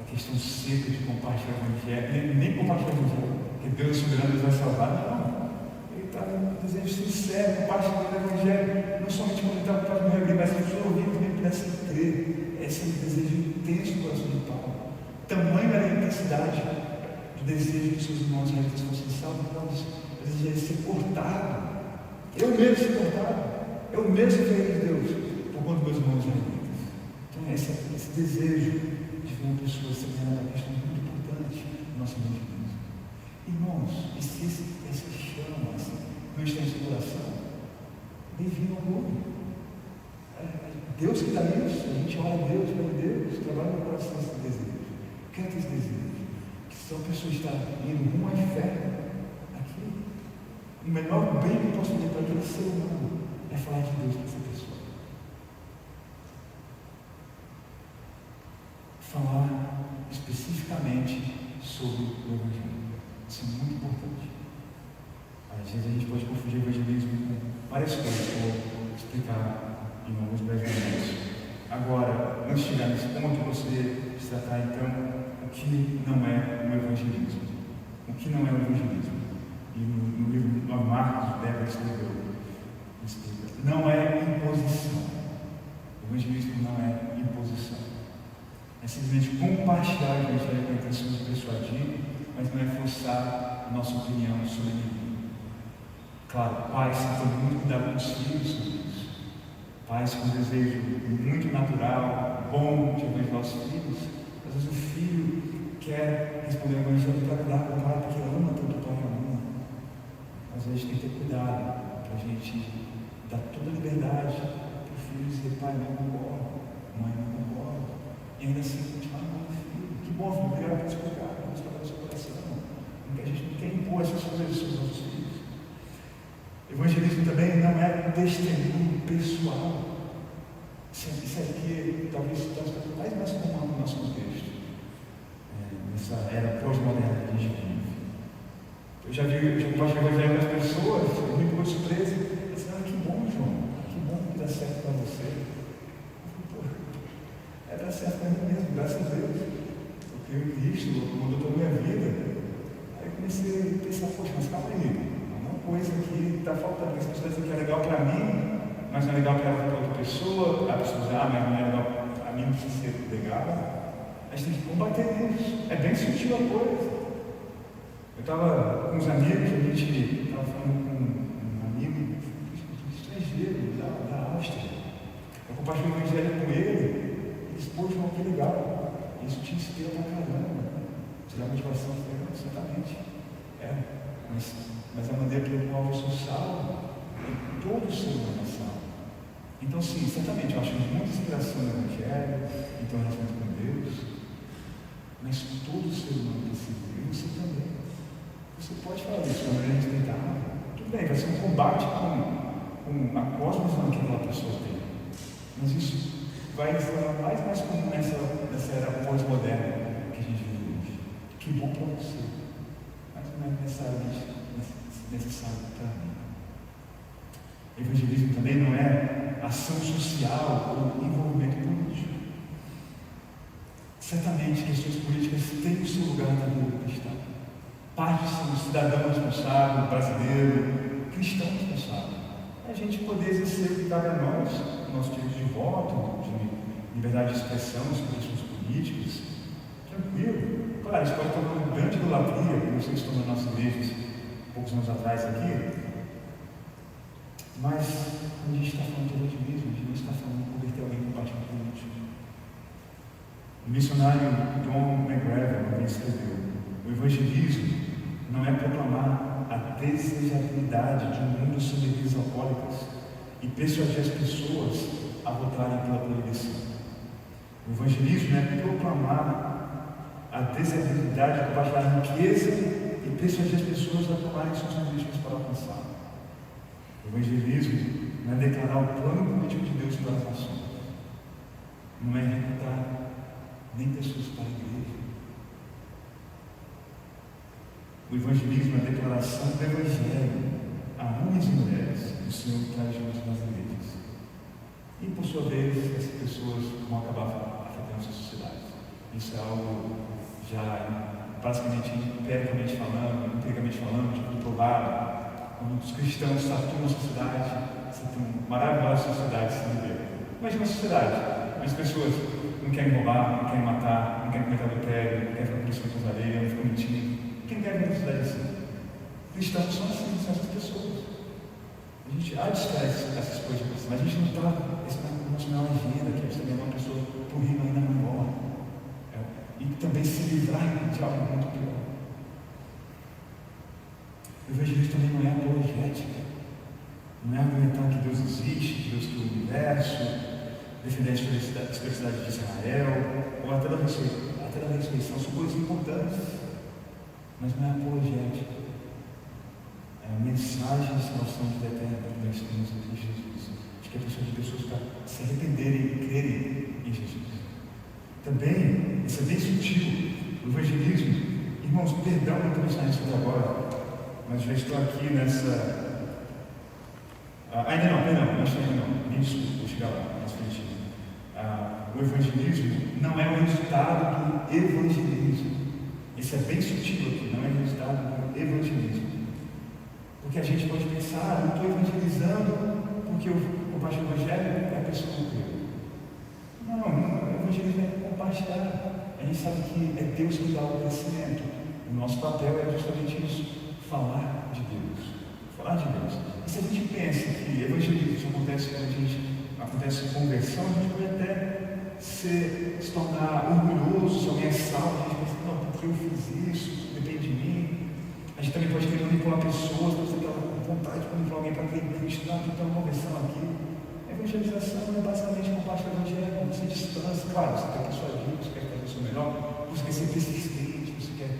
questão seca de compartilhar o Evangelho, nem compartilhar o Evangelho, porque Deus é soberano, Deus vai salvar. Não, ele está com desejo sincero, compartilhando o Evangelho, não somente quando ele está com o rei Agripa, mas que os ouvintes também pudessem crer. Esse é o desejo intenso do coração de Paulo. Tamanho era a intensidade do desejo que seus irmãos israelitas fossem salvos, o desejo de ser cortado. Eu mesmo ser cortado. Eu mesmo ser de Deus, por conta dos meus irmãos israelitas. Então, esse desejo de ver uma pessoa se ganhar é uma questão muito importante no nosso evangelismo. Irmãos, essa chama, não está em seu coração, bem-vindo ao mundo. Deus que está nisso, a gente ora a Deus, para Deus, trabalha no coração esse desejo. Quer ter esse desejo? Que se a pessoa está indo rumo à fé, aqui, o menor bem que eu posso fazer para aquele ser humano é falar de Deus para essa pessoa. Falar especificamente sobre o Evangelho. Isso é muito importante. Às vezes a gente pode confundir evangelismo com várias coisas, que eu vou explicar em alguns breves momentos. Agora, antes de chegar nesse ponto, eu gostaria de tratar então o que não é o evangelismo. O que não é o evangelismo? E no livro Marcos, Weber escreveu, explica. Não é imposição. O evangelismo não é imposição. É simplesmente compartilhar o evangelho com a intenção de persuadir, mas não é forçar a nossa opinião sobre ninguém. Claro, pais têm muito cuidado com os filhos sobre isso. Pais com um desejo muito natural, bom de evangelizar os filhos. Às vezes o filho quer responder o evangelho para cuidar com o pai, porque ama tanto o pai e ama. Às vezes tem que ter cuidado para a gente dar toda a liberdade para o filho dizer, pai, não concordo, mãe, não concordo. E ainda assim continuar amando o filho. Que bom, filho, obrigado por explicar, vamos trabalhar no seu coração. Porque a gente não quer impor essas coisas sobre os nossos filhos. Evangelismo também não é testemunho pessoal. Isso aqui talvez mais comum no nosso contexto, nessa era pós-moderna que a gente vive. Eu já compartilhei o evangelho com as pessoas, eu me pegou de surpresa, e disse, que bom, João, que bom que dá certo para você. Eu falei, dá certo para mim mesmo, graças a Deus. Eu creio em Cristo, mudou toda a minha vida. Aí eu comecei a pensar, poxa, mas calma aí. Coisa que está faltando, essa pessoa diz que é legal para mim, mas não é legal para outra pessoa, a pessoa diz, mas não é legal para mim, não precisa ser legal. A gente tem que combater isso, é bem sutil a coisa. Eu estava com uns amigos, a gente estava falando com um amigo estrangeiro da Áustria. Eu compartilhei o evangelho com ele, ele disse, poxa, que legal, isso te inspira pra caramba, te dá motivação, certamente. Mas a maneira pela qual eu sou salvo, todo ser humano é salvo. Então, sim, certamente, eu acho muita inspiração no Evangelho, então relacionamento com Deus, mas todo ser humano precisa, e você também. Você pode falar isso, de maneira respeitável. Tudo bem, vai ser um combate com a cosmovisão que aquela pessoa tem. Mas isso vai ser mais comum nessa era pós-moderna que a gente vive hoje. Que bom para você, mas não é necessário para mim. Evangelismo também não é ação social ou envolvimento político. Certamente, questões políticas têm o seu lugar na vida do cristão. Parte são cidadão responsável, brasileiro, cristão responsável. É a gente poder exercer o que cabe a nós, o nosso direito de voto, de liberdade de expressão, sobre questões políticas, tranquilo. Claro, isso pode tornar uma grande idolatria, como vocês estão na nossa igreja poucos anos atrás aqui. Mas, quando a gente está falando de evangelismo, a gente não está falando de converter alguém para o partido político. O missionário Don McGregor escreveu: o evangelismo não é proclamar a desejabilidade de um mundo sem bebidas alcoólicas e persuadir as pessoas a votarem pela proibição. O evangelismo é proclamar a desejabilidade de compartilhar a riqueza e persuadir as pessoas a tomarem suas condições para alcançar. O evangelismo não é declarar o plano político de Deus para as nações. Não é recrutar nem pessoas para a igreja. O evangelismo é a declaração do evangelho a homens e mulheres do Senhor que traz Jesus nas igrejas. E por sua vez, essas pessoas vão acabar afetando a sua sociedade. Isso é algo já basicamente empiricamente falando, comprovado. Quando os cristãos atuam na sociedade, você tem uma maravilhosa sociedade se viver. Imagina uma sociedade, as pessoas não querem roubar, não querem matar, não querem cometer adultério, não querem ficar com pessoas com areia, não ficam mentindo. Quem quer ver uma sociedade assim? Cristãos são assim, são essas pessoas. A gente desfaz essas coisas, mas a gente não está, esse não é uma agenda, que a gente também é uma pessoa por rir ainda maior. E também se livrar de algo muito pior. O evangelismo também não é apologética, não é argumentar que Deus existe, que Deus criou o universo, defender a historicidade de Israel, ou até da ressurreição, são coisas importantes, mas não é apologética. É a mensagem de salvação de vida eterna que nós temos em Jesus, de que a pessoas para se arrependerem e crerem em Jesus. Também, isso é bem sutil, o evangelismo, irmãos, perdão não estou mencionando isso agora, mas já estou aqui nessa. Ainda não, nem desculpa, vou chegar lá, mais frente. O evangelismo não é o resultado do evangelismo. Isso é bem sutil aqui, não é o resultado do evangelismo. Porque a gente pode pensar, eu estou evangelizando porque eu compartilho o evangelho e a pessoa não creu. Não, o evangelismo é compartilhar. A gente sabe que é Deus que dá o crescimento. O nosso papel é justamente isso. Falar de Deus. Falar de Deus. E se a gente pensa que evangelismo acontece quando acontece conversão, a gente pode até se tornar orgulhoso se alguém é salvo. A gente pensa, não, porque eu fiz isso, depende de mim. A gente também pode querer manipular pessoas, pode ter aquela vontade de manipular alguém para crer em Cristo. Não, tem uma conversão aqui. A evangelização é basicamente compartilhar o evangelho. Você distância, claro, você quer persuadir, você quer fazer o seu melhor, você quer ser persistente, você quer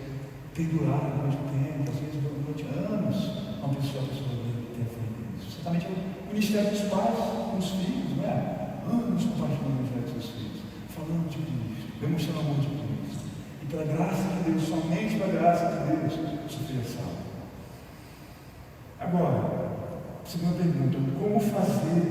perdurar durante o tempo, às vezes durante anos, uma pessoa tem feito isso. Certamente é o ministério dos pais com os filhos, não é? Anos compartilhando o evangelho dos seus filhos, falando de Cristo, demonstrando o amor de Cristo. E pela graça de Deus, somente pela graça de Deus, o seu filho é salvo. Agora, segunda pergunta: como fazer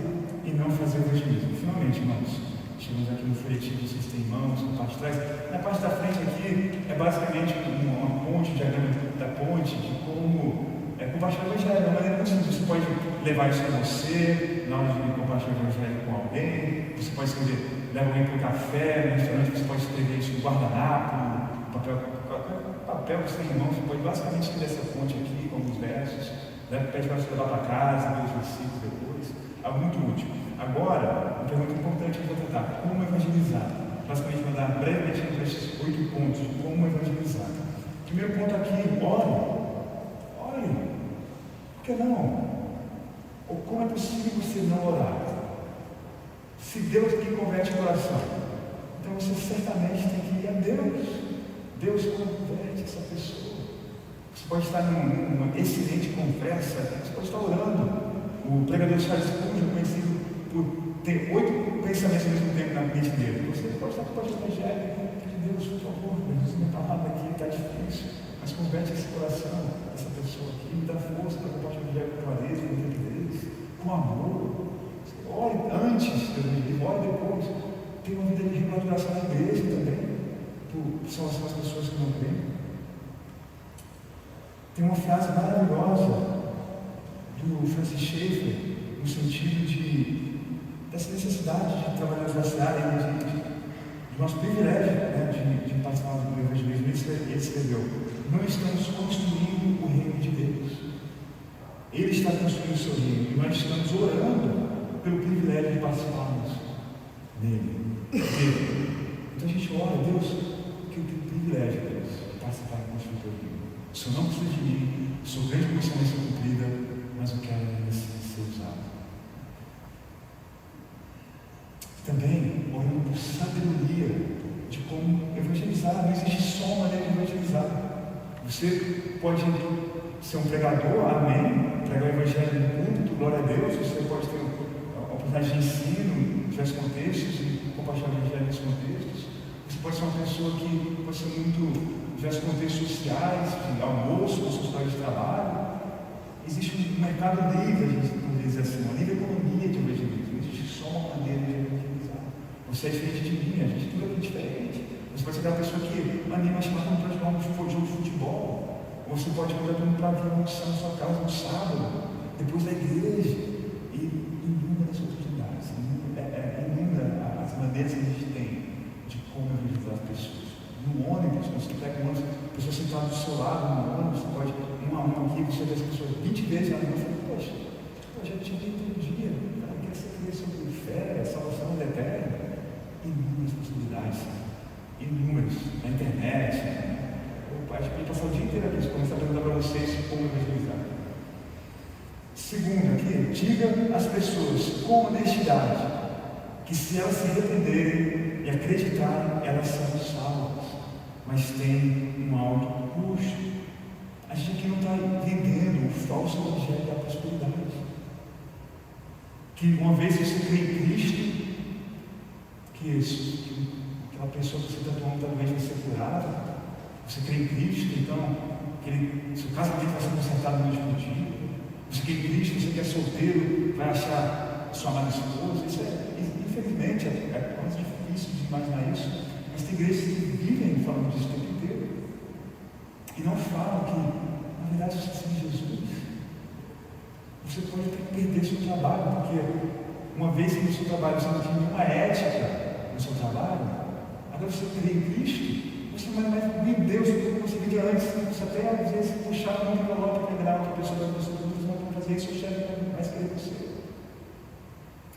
e não fazer evangelismo? Finalmente, irmãos, chegamos aqui no folhetim, vocês têm mãos na parte de trás. Na parte da frente aqui é basicamente uma ponte, o diagrama da ponte, de como compartilhar o evangelho. De uma maneira muito simples. Você pode levar isso com você, na hora de compartilhar o evangelho com alguém. Você pode escrever, leva alguém para o café, no restaurante, você pode escrever isso no guardanapo, papel que você tem em mão. Você pode basicamente escrever essa ponte aqui, com alguns versos. Pede para você levar para casa, ver os versículos depois. Algo muito útil. Agora, uma pergunta importante que eu vou tratar: como evangelizar? Basicamente, vou dar brevemente para esses 8 pontos de como evangelizar. Primeiro ponto aqui: ore. Por que não? Ou como é possível você não orar? Se Deus é que converte o coração, então você certamente tem que ir a Deus. Deus converte essa pessoa. Você pode estar numa excelente conversa, você pode estar orando. O pregador Charles Spurgeon, conhecido por ter 8 pensamentos ao mesmo tempo na mente dele. Você pode estar compartilhando o evangelho, pedir Deus, por favor, minha palavra aqui está difícil, mas converte esse coração, essa pessoa aqui, me dá força para compartilhar o evangelho com clareza, com rapidez. com amor. Ore antes do evangelismo, ore depois. Tem uma vida de rematuração na igreja também, por salvação das pessoas que não creem. Tem uma frase maravilhosa do Francis Schaeffer, no sentido dessa necessidade de trabalhar nessa área, do nosso privilégio, né, de participar do evangelismo. Ele escreveu: não estamos construindo o reino de Deus, Ele está construindo o seu reino, e nós estamos orando pelo privilégio de participarmos dele. Então a gente ora, Deus, que eu tenho o privilégio, Deus, de participar e construir o teu reino. O Senhor não precisa de mim, sou grande comissão a ser cumprida, mas eu quero ser usado. Também orando por sabedoria de como evangelizar. Não existe só uma maneira de evangelizar. Você pode ser um pregador, amém, pregar o evangelho no púlpito, glória a Deus. Você pode ter uma oportunidade de ensino em diversos contextos e compartilhar o evangelho nesses contextos. Você pode ser uma pessoa que pode ser muito em diversos contextos sociais, de almoço, com seus colegas de trabalho. Existe um mercado livre, a gente poderia dizer assim, uma livre economia de evangelismo. Não existe só uma maneira de evangelizar. Você é diferente de mim, a gente tudo é diferente. Você pode ser aquela pessoa que anima a chamar todo mundo para jogar um jogo de futebol. Ou você pode mandar todo mundo para vir almoçar na sua casa no sábado, depois da igreja. E inúmeras oportunidades, inúmeras as maneiras que a gente tem de como evangelizar as pessoas. No ônibus, você pega um ônibus, a pessoa sentada do seu lado no ônibus, você pode, um a um aqui, você vê as pessoas 20 vezes na mão e fala: poxa, eu já te vi todo dia, cara, eu quero saber sobre fé, salvação eterna. Inúmeras possibilidades, inúmeras, na internet. A gente pode passar o dia inteiro aqui, começar a perguntar para vocês como evangelizar. Segundo aqui, diga às pessoas com honestidade que se elas se arrependerem e acreditarem, elas são salvas, mas tem um alto custo. A gente aqui não está vendendo o falso evangelho da prosperidade. Que uma vez você crê em Cristo, que aquela pessoa que você está tomando talvez vai ser curada. Você crê em Cristo, então seu casamento vai ser consertado no mesmo dia. Você crê em Cristo, você que é solteiro, vai achar sua amada esposa. Isso infelizmente, é quase difícil de imaginar isso. Mas tem igrejas que vivem falando disso o tempo inteiro. E não falam que, na verdade, você precisa de Jesus. Você pode até perder seu trabalho, porque uma vez que no seu trabalho você não tinha nenhuma ética no seu trabalho, agora você crê em Cristo, você vai mais vir Deus, como você vivia antes, você até às vezes puxar muito para lá para pegar outra pessoa da você, não vai fazer isso, o chefe vai mais querer você.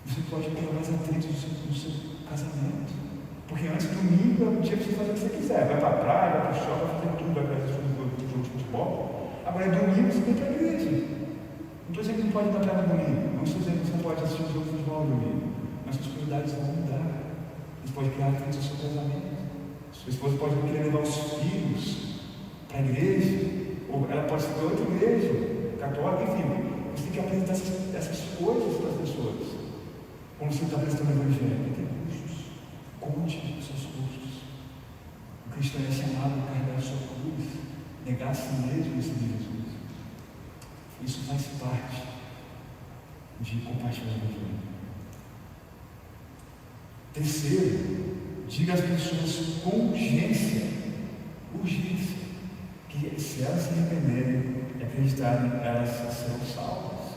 Você pode pegar mais atritos no seu casamento, porque antes domingo é o dia que você faz o que você quiser, vai para a praia, vai para o shopping, vai fazer tudo, vai para o jogo de futebol. Agora é domingo, você vem para a igreja. Não estou dizendo que não pode ir para a praia no domingo, não estou dizendo que você não pode assistir um jogo de futebol no domingo, mas suas prioridades vão mudar. Você pode criar atritos no seu casamento. Sua esposa pode querer levar os filhos para a igreja, ou ela pode ser de outra igreja, católica, enfim. Você tem que apresentar essas coisas para as pessoas. Como você está apresentando o evangelho, tem custos. Conte os seus custos. O cristão é chamado a carregar a sua cruz, negar a si mesmo e seguir Jesus. Isso faz parte de compartilhar o evangelho. Terceiro, diga às pessoas com urgência, que se elas se arrependerem e acreditarem, elas serão salvas,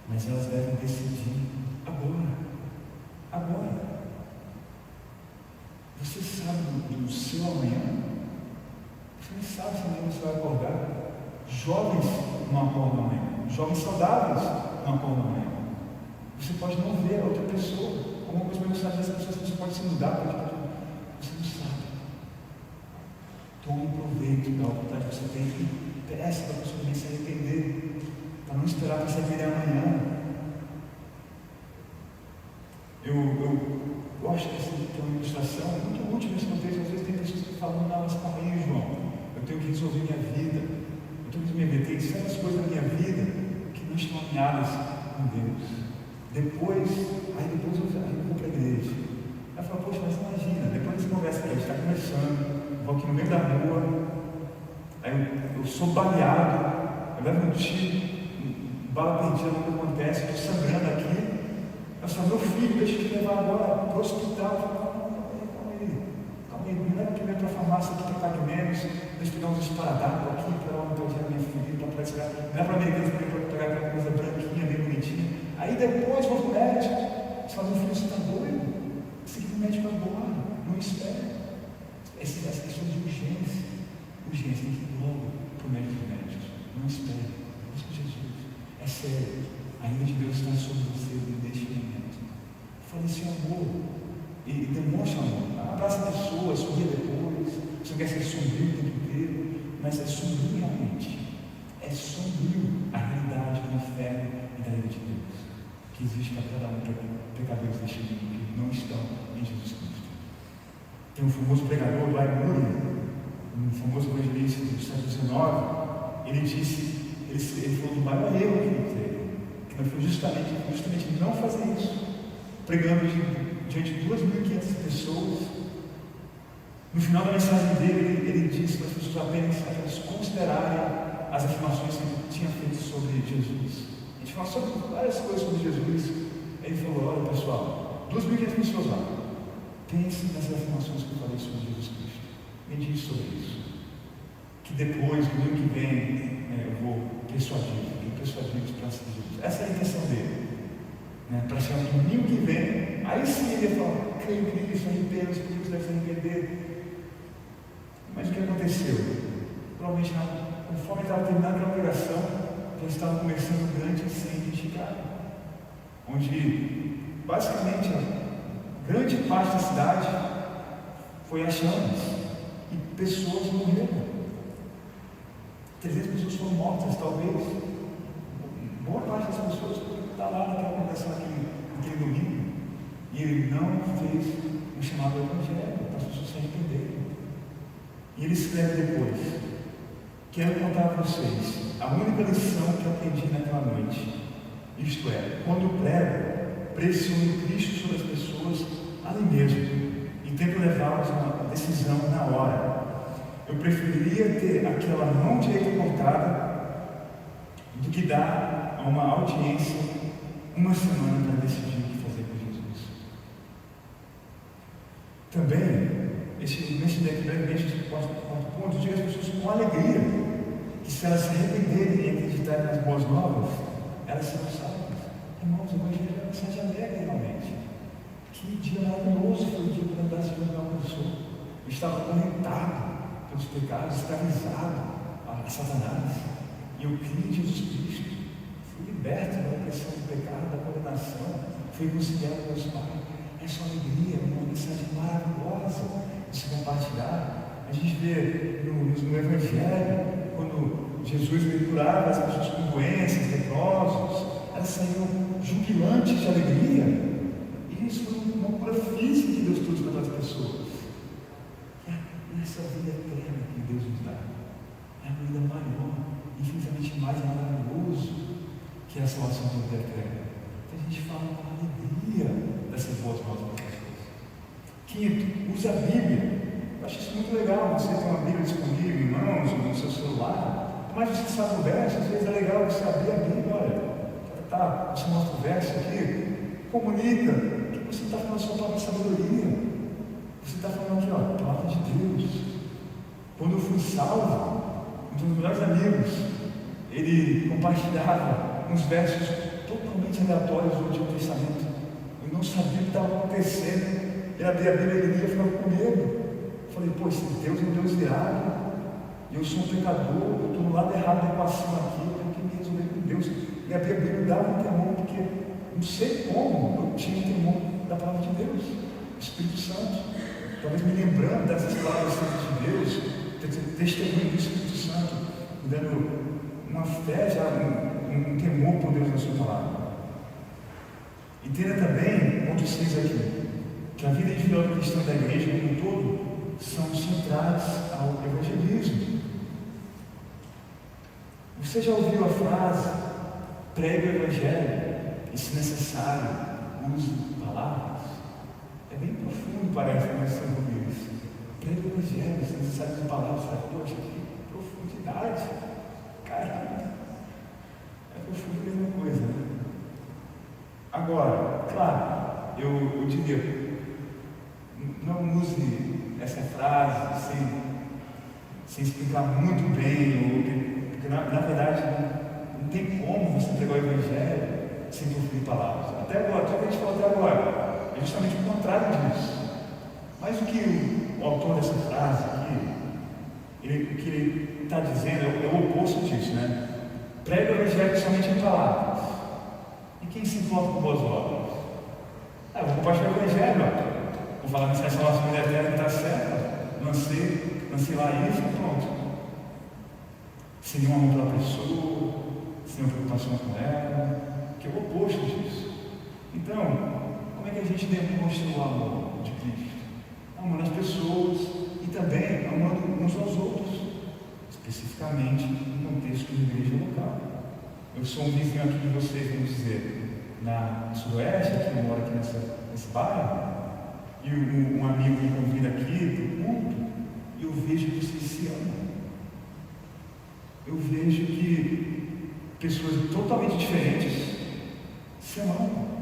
mas elas devem decidir agora. Você sabe do seu amanhã? Você não sabe se amanhã você vai acordar. Jovens não acordam amanhã, jovens saudáveis não acordam amanhã. Você pode não ver a outra pessoa. Alguma coisa vai gostar dessa pessoa, você pode se mudar, você não sabe. Tome proveito da oportunidade que você tem e peça para a pessoa também se arrepender, para não esperar para se arrepender amanhã. Eu gosto dessa uma ilustração muito útil nesse contexto. Às vezes tem pessoas que falam: não, mas calma aí, João, eu tenho que resolver minha vida, tem certas coisas na minha vida que não estão alinhadas com Deus. Depois eu vou para a igreja. Ela fala: poxa, mas imagina, depois dessa conversa aqui, a gente está conversando, vou aqui no meio da rua, aí eu sou baleado, eu levo um tiro bala perdida não acontece, estou sangrando aqui. Ela fala, meu filho, deixa eu te levar agora para o hospital. Calma aí, me leva primeiro para a farmácia aqui, para pagar menos, deixa eu pegar uns esparadrapos aqui, para onde eu tirar minha filha, para tirar. Me leva para a americana para pegar aquela coisa branquinha, bem bonitinha. Aí depois vou para o médico. Você fala, meu filho, você está doido? Você tem que ir no médico agora, não espere. Essa questão de urgência. Urgência, tem que ir logo para o médico dos médicos. Não espere. Busca Jesus. É sério. A ira de Deus está sobre você neste momento. Fale esse amor. E demonstra amor. Abraça a pessoa, sorria depois. Você não quer ser sombrio o tempo inteiro, mas é sombrio realmente. É sombrio a realidade do inferno e da ira de Deus que existe para cada um pecadores deste mundo que não estão em Jesus Cristo. Tem um famoso pregador, Dwight Moody, um famoso evangelista do século XIX. Ele disse, ele falou do maior erro que ele teve, que não foi justamente não fazer isso, pregando diante de 2.500 pessoas. No final da mensagem dele, ele disse para as pessoas apenas considerarem as afirmações que ele tinha feito sobre Jesus. A gente fala sobre várias coisas sobre Jesus. Ele falou, olha pessoal, 2.500 pessoas lá, pense nas afirmações que eu falei sobre Jesus Cristo. Medite sobre isso. Que depois, no ano que vem, eu vou persuadi-los para seguir Jesus. Essa é a intenção dele. Para chegar no domingo que vem, aí sim ele ia falar, creio em Cristo, arrependo, os políticos devem se arrepender. Mas o que aconteceu? Provavelmente, conforme estava terminando aquela pregação, eles estavam começando um grande incêndio em Chicago, onde basicamente a grande parte da cidade foi a chamas e pessoas morreram. 300 pessoas foram mortas, talvez. Boa parte das pessoas está lá naquela pregação naquele domingo. E ele não fez um chamado ao Evangelho para as pessoas se arrependerem. E ele escreve depois: quero contar a vocês a única lição que eu aprendi naquela noite. Isto é, quando prego, pressiono Cristo sobre as pessoas ali mesmo e tento levá-los a uma decisão na hora. Eu preferiria ter aquela mão direita cortada do que dar a uma audiência uma semana para decidir o que fazer com Jesus. Também, nesse brevemente quarto ponto, eu digo às pessoas com alegria que se elas se arrependerem e acreditarem nas boas novas, elas serão salvas. Irmãos, o Evangelho é uma mensagem alegre realmente. Que dia maravilhoso foi o dia quando a graça de Deus alcançou. Eu estava acorrentado pelos pecados, escravizado a Satanás. E eu criei em Jesus Cristo. Fui liberto da opressão do pecado, da condenação. Fui reconciliado com Deus Pai. Essa alegria é uma mensagem maravilhosa de se compartilhar. A gente vê no Evangelho, quando Jesus curava as pessoas com doenças, leprosos, elas saíam jubilantes de alegria. E isso foi uma cura física que Deus trouxe para as pessoas. E essa vida eterna que Deus nos dá é uma vida maior, infinitamente mais maravilhoso que a salvação da vida eterna. Então a gente fala com alegria dessas boas novas para as pessoas. Quinto, use a Bíblia. Eu acho isso muito legal, você tem uma Bíblia disponível em mãos, no seu celular, mas você sabe o verso, às vezes é legal você abrir a Bíblia, olha, você mostra o verso aqui, comunica que você está falando a sua própria sabedoria, você está falando aqui, a palavra de Deus. Quando eu fui salvo, um dos meus melhores amigos, ele compartilhava uns versos totalmente aleatórios do Antigo Testamento, eu não sabia o que estava acontecendo, ele abria a Bíblia, ele lia e ficava com medo. Falei, pô, esse Deus é um Deus irado, eu sou um pecador, eu estou no lado errado da equação aqui, eu tenho que me resolver com Deus. E a Bíblia dava um temor, porque não sei como eu tinha um temor da palavra de Deus, o Espírito Santo. Talvez me lembrando dessas palavras de Deus, testemunho do Espírito Santo, me dando uma fé, já um temor por Deus na sua palavra. Entenda também, ponto 6 aqui, que a vida individual cristã da igreja como um todo são centrais ao evangelismo. Você já ouviu a frase, pregue o evangelho e, se necessário, use palavras? É bem profundo, parece, mas você ouviu isso. Pregue o evangelho, se necessário, use palavras. Poxa, que profundidade! Caramba! É profundo mesmo. claro, eu diria, não use essa frase sem explicar muito bem, porque na verdade não tem como você pegar o Evangelho sem proferir palavras. Até agora, só que a gente falou até agora, é justamente o contrário disso. Mas o que o autor dessa frase aqui, o que ele está dizendo é o oposto disso, né? Prega o Evangelho somente em palavras. E quem se importa com boas obras? Eu vou compartilhar o Evangelho, vou falar que essa salvação da eterna está certa, lancei lá isso e pronto. Sem nenhum amor pela pessoa, sem uma preocupação com ela, que é o oposto disso. Então, como é que a gente demonstra o amor de Cristo? Amando as pessoas e também amando uns aos outros, especificamente no contexto de igreja local. Eu sou um vizinho aqui de vocês, vamos dizer, na Sudoeste, que eu moro aqui nesse bairro, e um amigo me convida aqui para o culto, e eu vejo que vocês se amam. Eu vejo que pessoas totalmente diferentes se amam.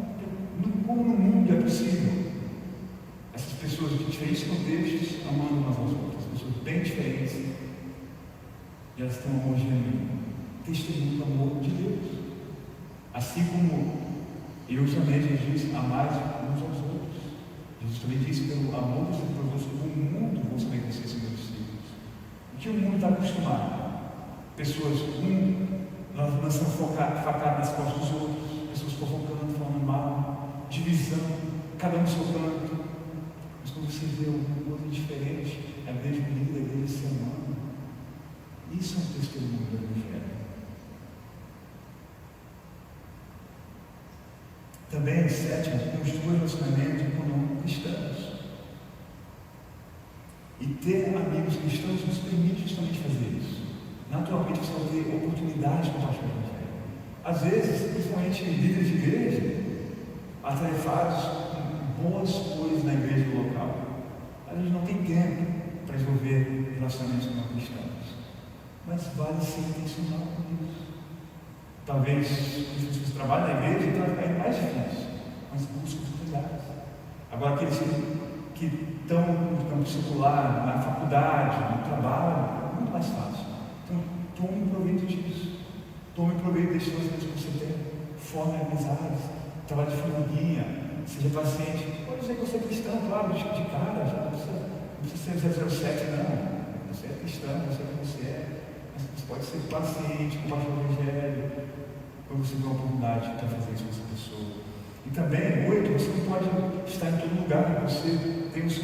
Como no mundo é possível essas pessoas de diferentes contextos amando umas às outras, pessoas bem diferentes, e elas têm um amor genuíno, testemunho do amor de Deus. Assim como eu também, Jesus, amais uns aos outros. Jesus também disse: pelo amor que você provou sobre o mundo, vou saber que vocês são meus discípulos. O que o mundo está acostumado? Pessoas lançando facada nas costas dos outros, pessoas provocando, falando mal, divisão, cada um no seu canto. Mas quando você vê alguma coisa diferente, a igreja unida, a igreja se amando, isso é um testemunho do Evangelho. Também, sétimo, construa relacionamentos com não cristãos. E ter amigos cristãos nos permite justamente fazer isso. Naturalmente você vai ter oportunidade de compartilhar o Evangelho. Às vezes, principalmente líderes de igreja, atarefados com boas coisas na igreja local, a gente não tem tempo para desenvolver relacionamentos com não cristãos. Mas vale ser intencional com isso. Talvez as pessoas que trabalham na igreja então vai ficar mais difícil, mas busca oportunidades. Agora, aqueles que estão no campo secular, na faculdade, no trabalho, é muito mais fácil. Então, tome proveito disso. Tome proveito desses relacionamentos que você tem. Forme amizades, trabalhe de formiguinha, seja paciente. Pode dizer que você é cristão, claro, de cara, já não precisa ser 007, não. Você é cristão, você é o que você é. Mas você pode ser paciente, compartilhar o Evangelho, quando você tem uma oportunidade para fazer isso com essa pessoa. E também, 8, você não pode estar em todo lugar, você tem o seu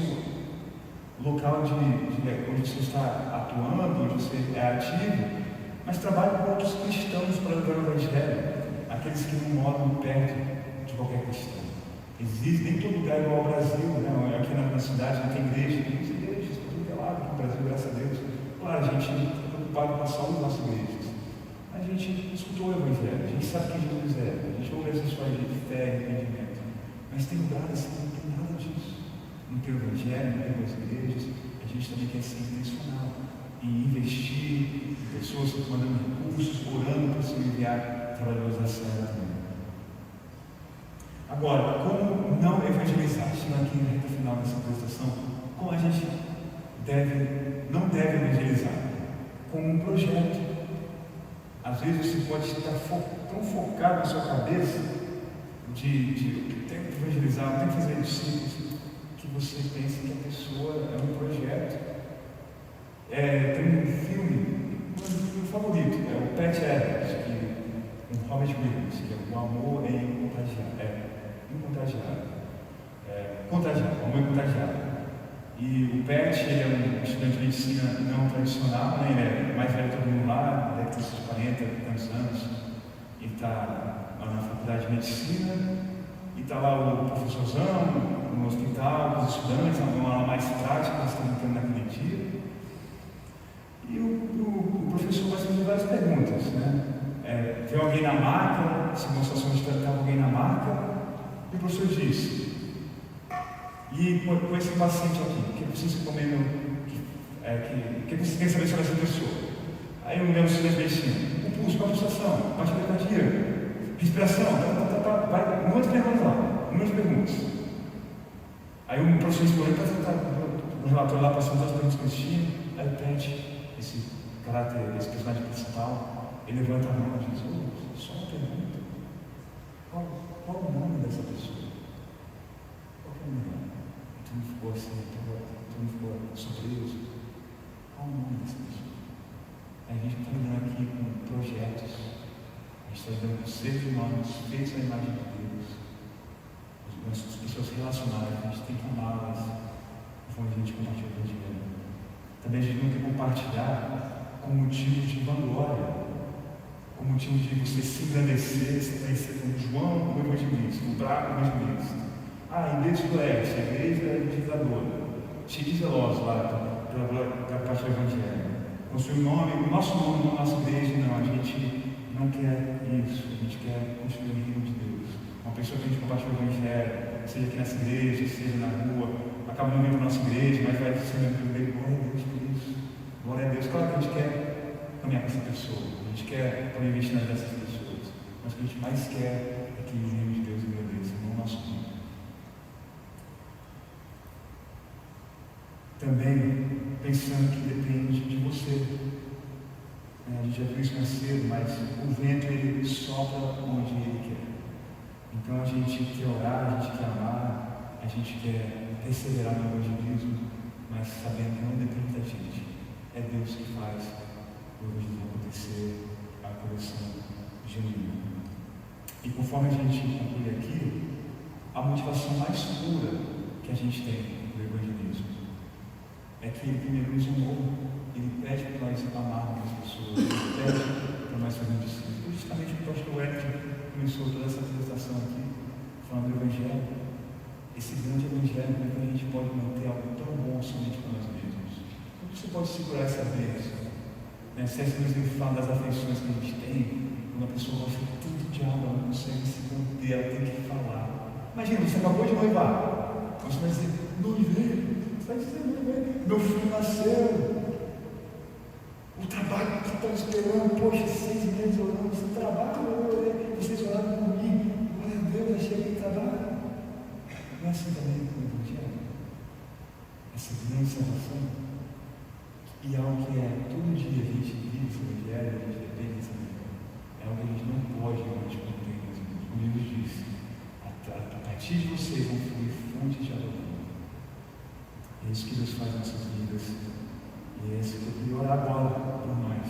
local onde você está atuando, onde você é ativo, mas trabalhe com outros cristãos para levar o Evangelho, aqueles que não moram perto de qualquer cristão. Existe, nem todo lugar é igual ao Brasil, né? Aqui na cidade não tem igreja, tem igrejas, por tudo é lado, no Brasil, graças a Deus. Claro, a gente está preocupado com a saúde das nossas igrejas. A gente escutou o Evangelho, a gente sabe quem Jesus é, a gente ouve as histórias de fé e arrependimento. Mas tem lugares que não tem nada disso. Não tem o Evangelho, não tem as igrejas. A gente também quer ser intencional em investir em pessoas mandando recursos, orando para se enviar trabalhadores da serra também. Agora, como não evangelizar? Chegando aqui na reta final dessa apresentação, como a gente não deve evangelizar? Com um projeto. Às vezes você pode estar tão focado na sua cabeça de tem que evangelizar, tem que fazer discípulos, que você pensa que a pessoa é um projeto. Tem um filme, meu favorito, é o Pat Evans, com Robert Williams, que é O Amor é Contagiado. O Amor é Contagiado. E o Pat, ele é um estudante de medicina não tradicional, né? Ele é mais velho que todo mundo lá, deve ter seus 40 e tantos anos. Ele está na faculdade de medicina, e está lá o professorzão no hospital, com os estudantes, uma aula mais prática, eles estão entrando naquele dia. E o professor vai fazer várias perguntas, né? Tem alguém na maca, se uma situação de estava alguém na maca, e o professor disse: e com esse paciente aqui, o que precisa comer o que você quer saber sobre essa pessoa? Aí eu me lembro de medicina: o pulso, a pulsação, batida cardíaca, respiração, vai, um monte de perguntas lá. umas perguntas. Aí o professor escolheu para tentar o relatório lá, passando as perguntas que eles tinham, aí o Pet, esse caráter, esse personagem principal, ele levanta a mão e diz: só uma pergunta. Qual o nome dessa pessoa? Qual é o nome? E tu não ficou assim, tu não ficou surpreso? Qual o nome dessa pessoa? A gente está lidando aqui com projetos, a gente está lidando com seres humanos feitos à imagem de Deus. As pessoas relacionadas, a gente tem que amá-las conforme a gente compartilha o Evangelho. Também a gente não tem que compartilhar com motivos de vanglória, com motivo de você se engrandecer, se conhecer como João, o evangelista, o Braga, o evangelista. A igreja do Oeste, a igreja legisladora, cheia de zelosos lá pela parte do Evangelho. O nosso nome na nossa igreja, não, a gente não quer isso, a gente quer construir o reino de Deus. Uma pessoa que a gente compartilha o Evangelho, seja aqui nessa igreja, seja na rua, acaba não vindo para a nossa igreja, mas vai ser meu primeiro, glória a Deus por isso. Glória a Deus. Claro que a gente quer caminhar com essa pessoa, a gente quer também investir nas dessas pessoas, mas o que a gente mais quer é que o reino de Deus agradeça, não o nosso nome. Também pensando que depende de você. A gente já viu isso mais cedo, mas o vento ele sopra onde ele quer. Então a gente quer orar, a gente quer amar, a gente quer perseverar no evangelismo, mas sabendo que não depende da gente. É Deus que faz o evangelismo acontecer, a conversão genuína. E conforme a gente conclui aqui, a motivação mais pura que a gente tem no evangelismo é que ele primeiro nos amou, ele pede para nós amarmos as pessoas, ele pede para nós fazermos discípulos. Justamente o pastor Wellington começou toda essa apresentação aqui, falando do Evangelho. Esse grande Evangelho, como é que a gente pode manter algo tão bom somente para nós mesmos? Como você pode segurar essa bênção? C.S. Lewis fala das afeições que a gente tem, quando a pessoa gosta tanto de algo, ela não consegue se conter, ela tem que falar. Imagina, você acabou de noivar, você vai dizer: noivei. Você vai dizer: meu filho nasceu. O trabalho que estão esperando, poxa, 6 meses orando, você trabalha, eu orei, vocês oraram por mim, glória a Deus, eu cheguei a trabalhar. Não é assim também com o Evangelho? Essa grande salvação. E algo que é todo dia a gente vive esse Evangelho, a gente depende desse Evangelho. É algo que a gente não pode realmente conter. Como Jesus disse: a partir de vocês vão fluir fontes de água viva. É isso que Deus faz nas nossas vidas. E é isso que eu queria orar agora por nós.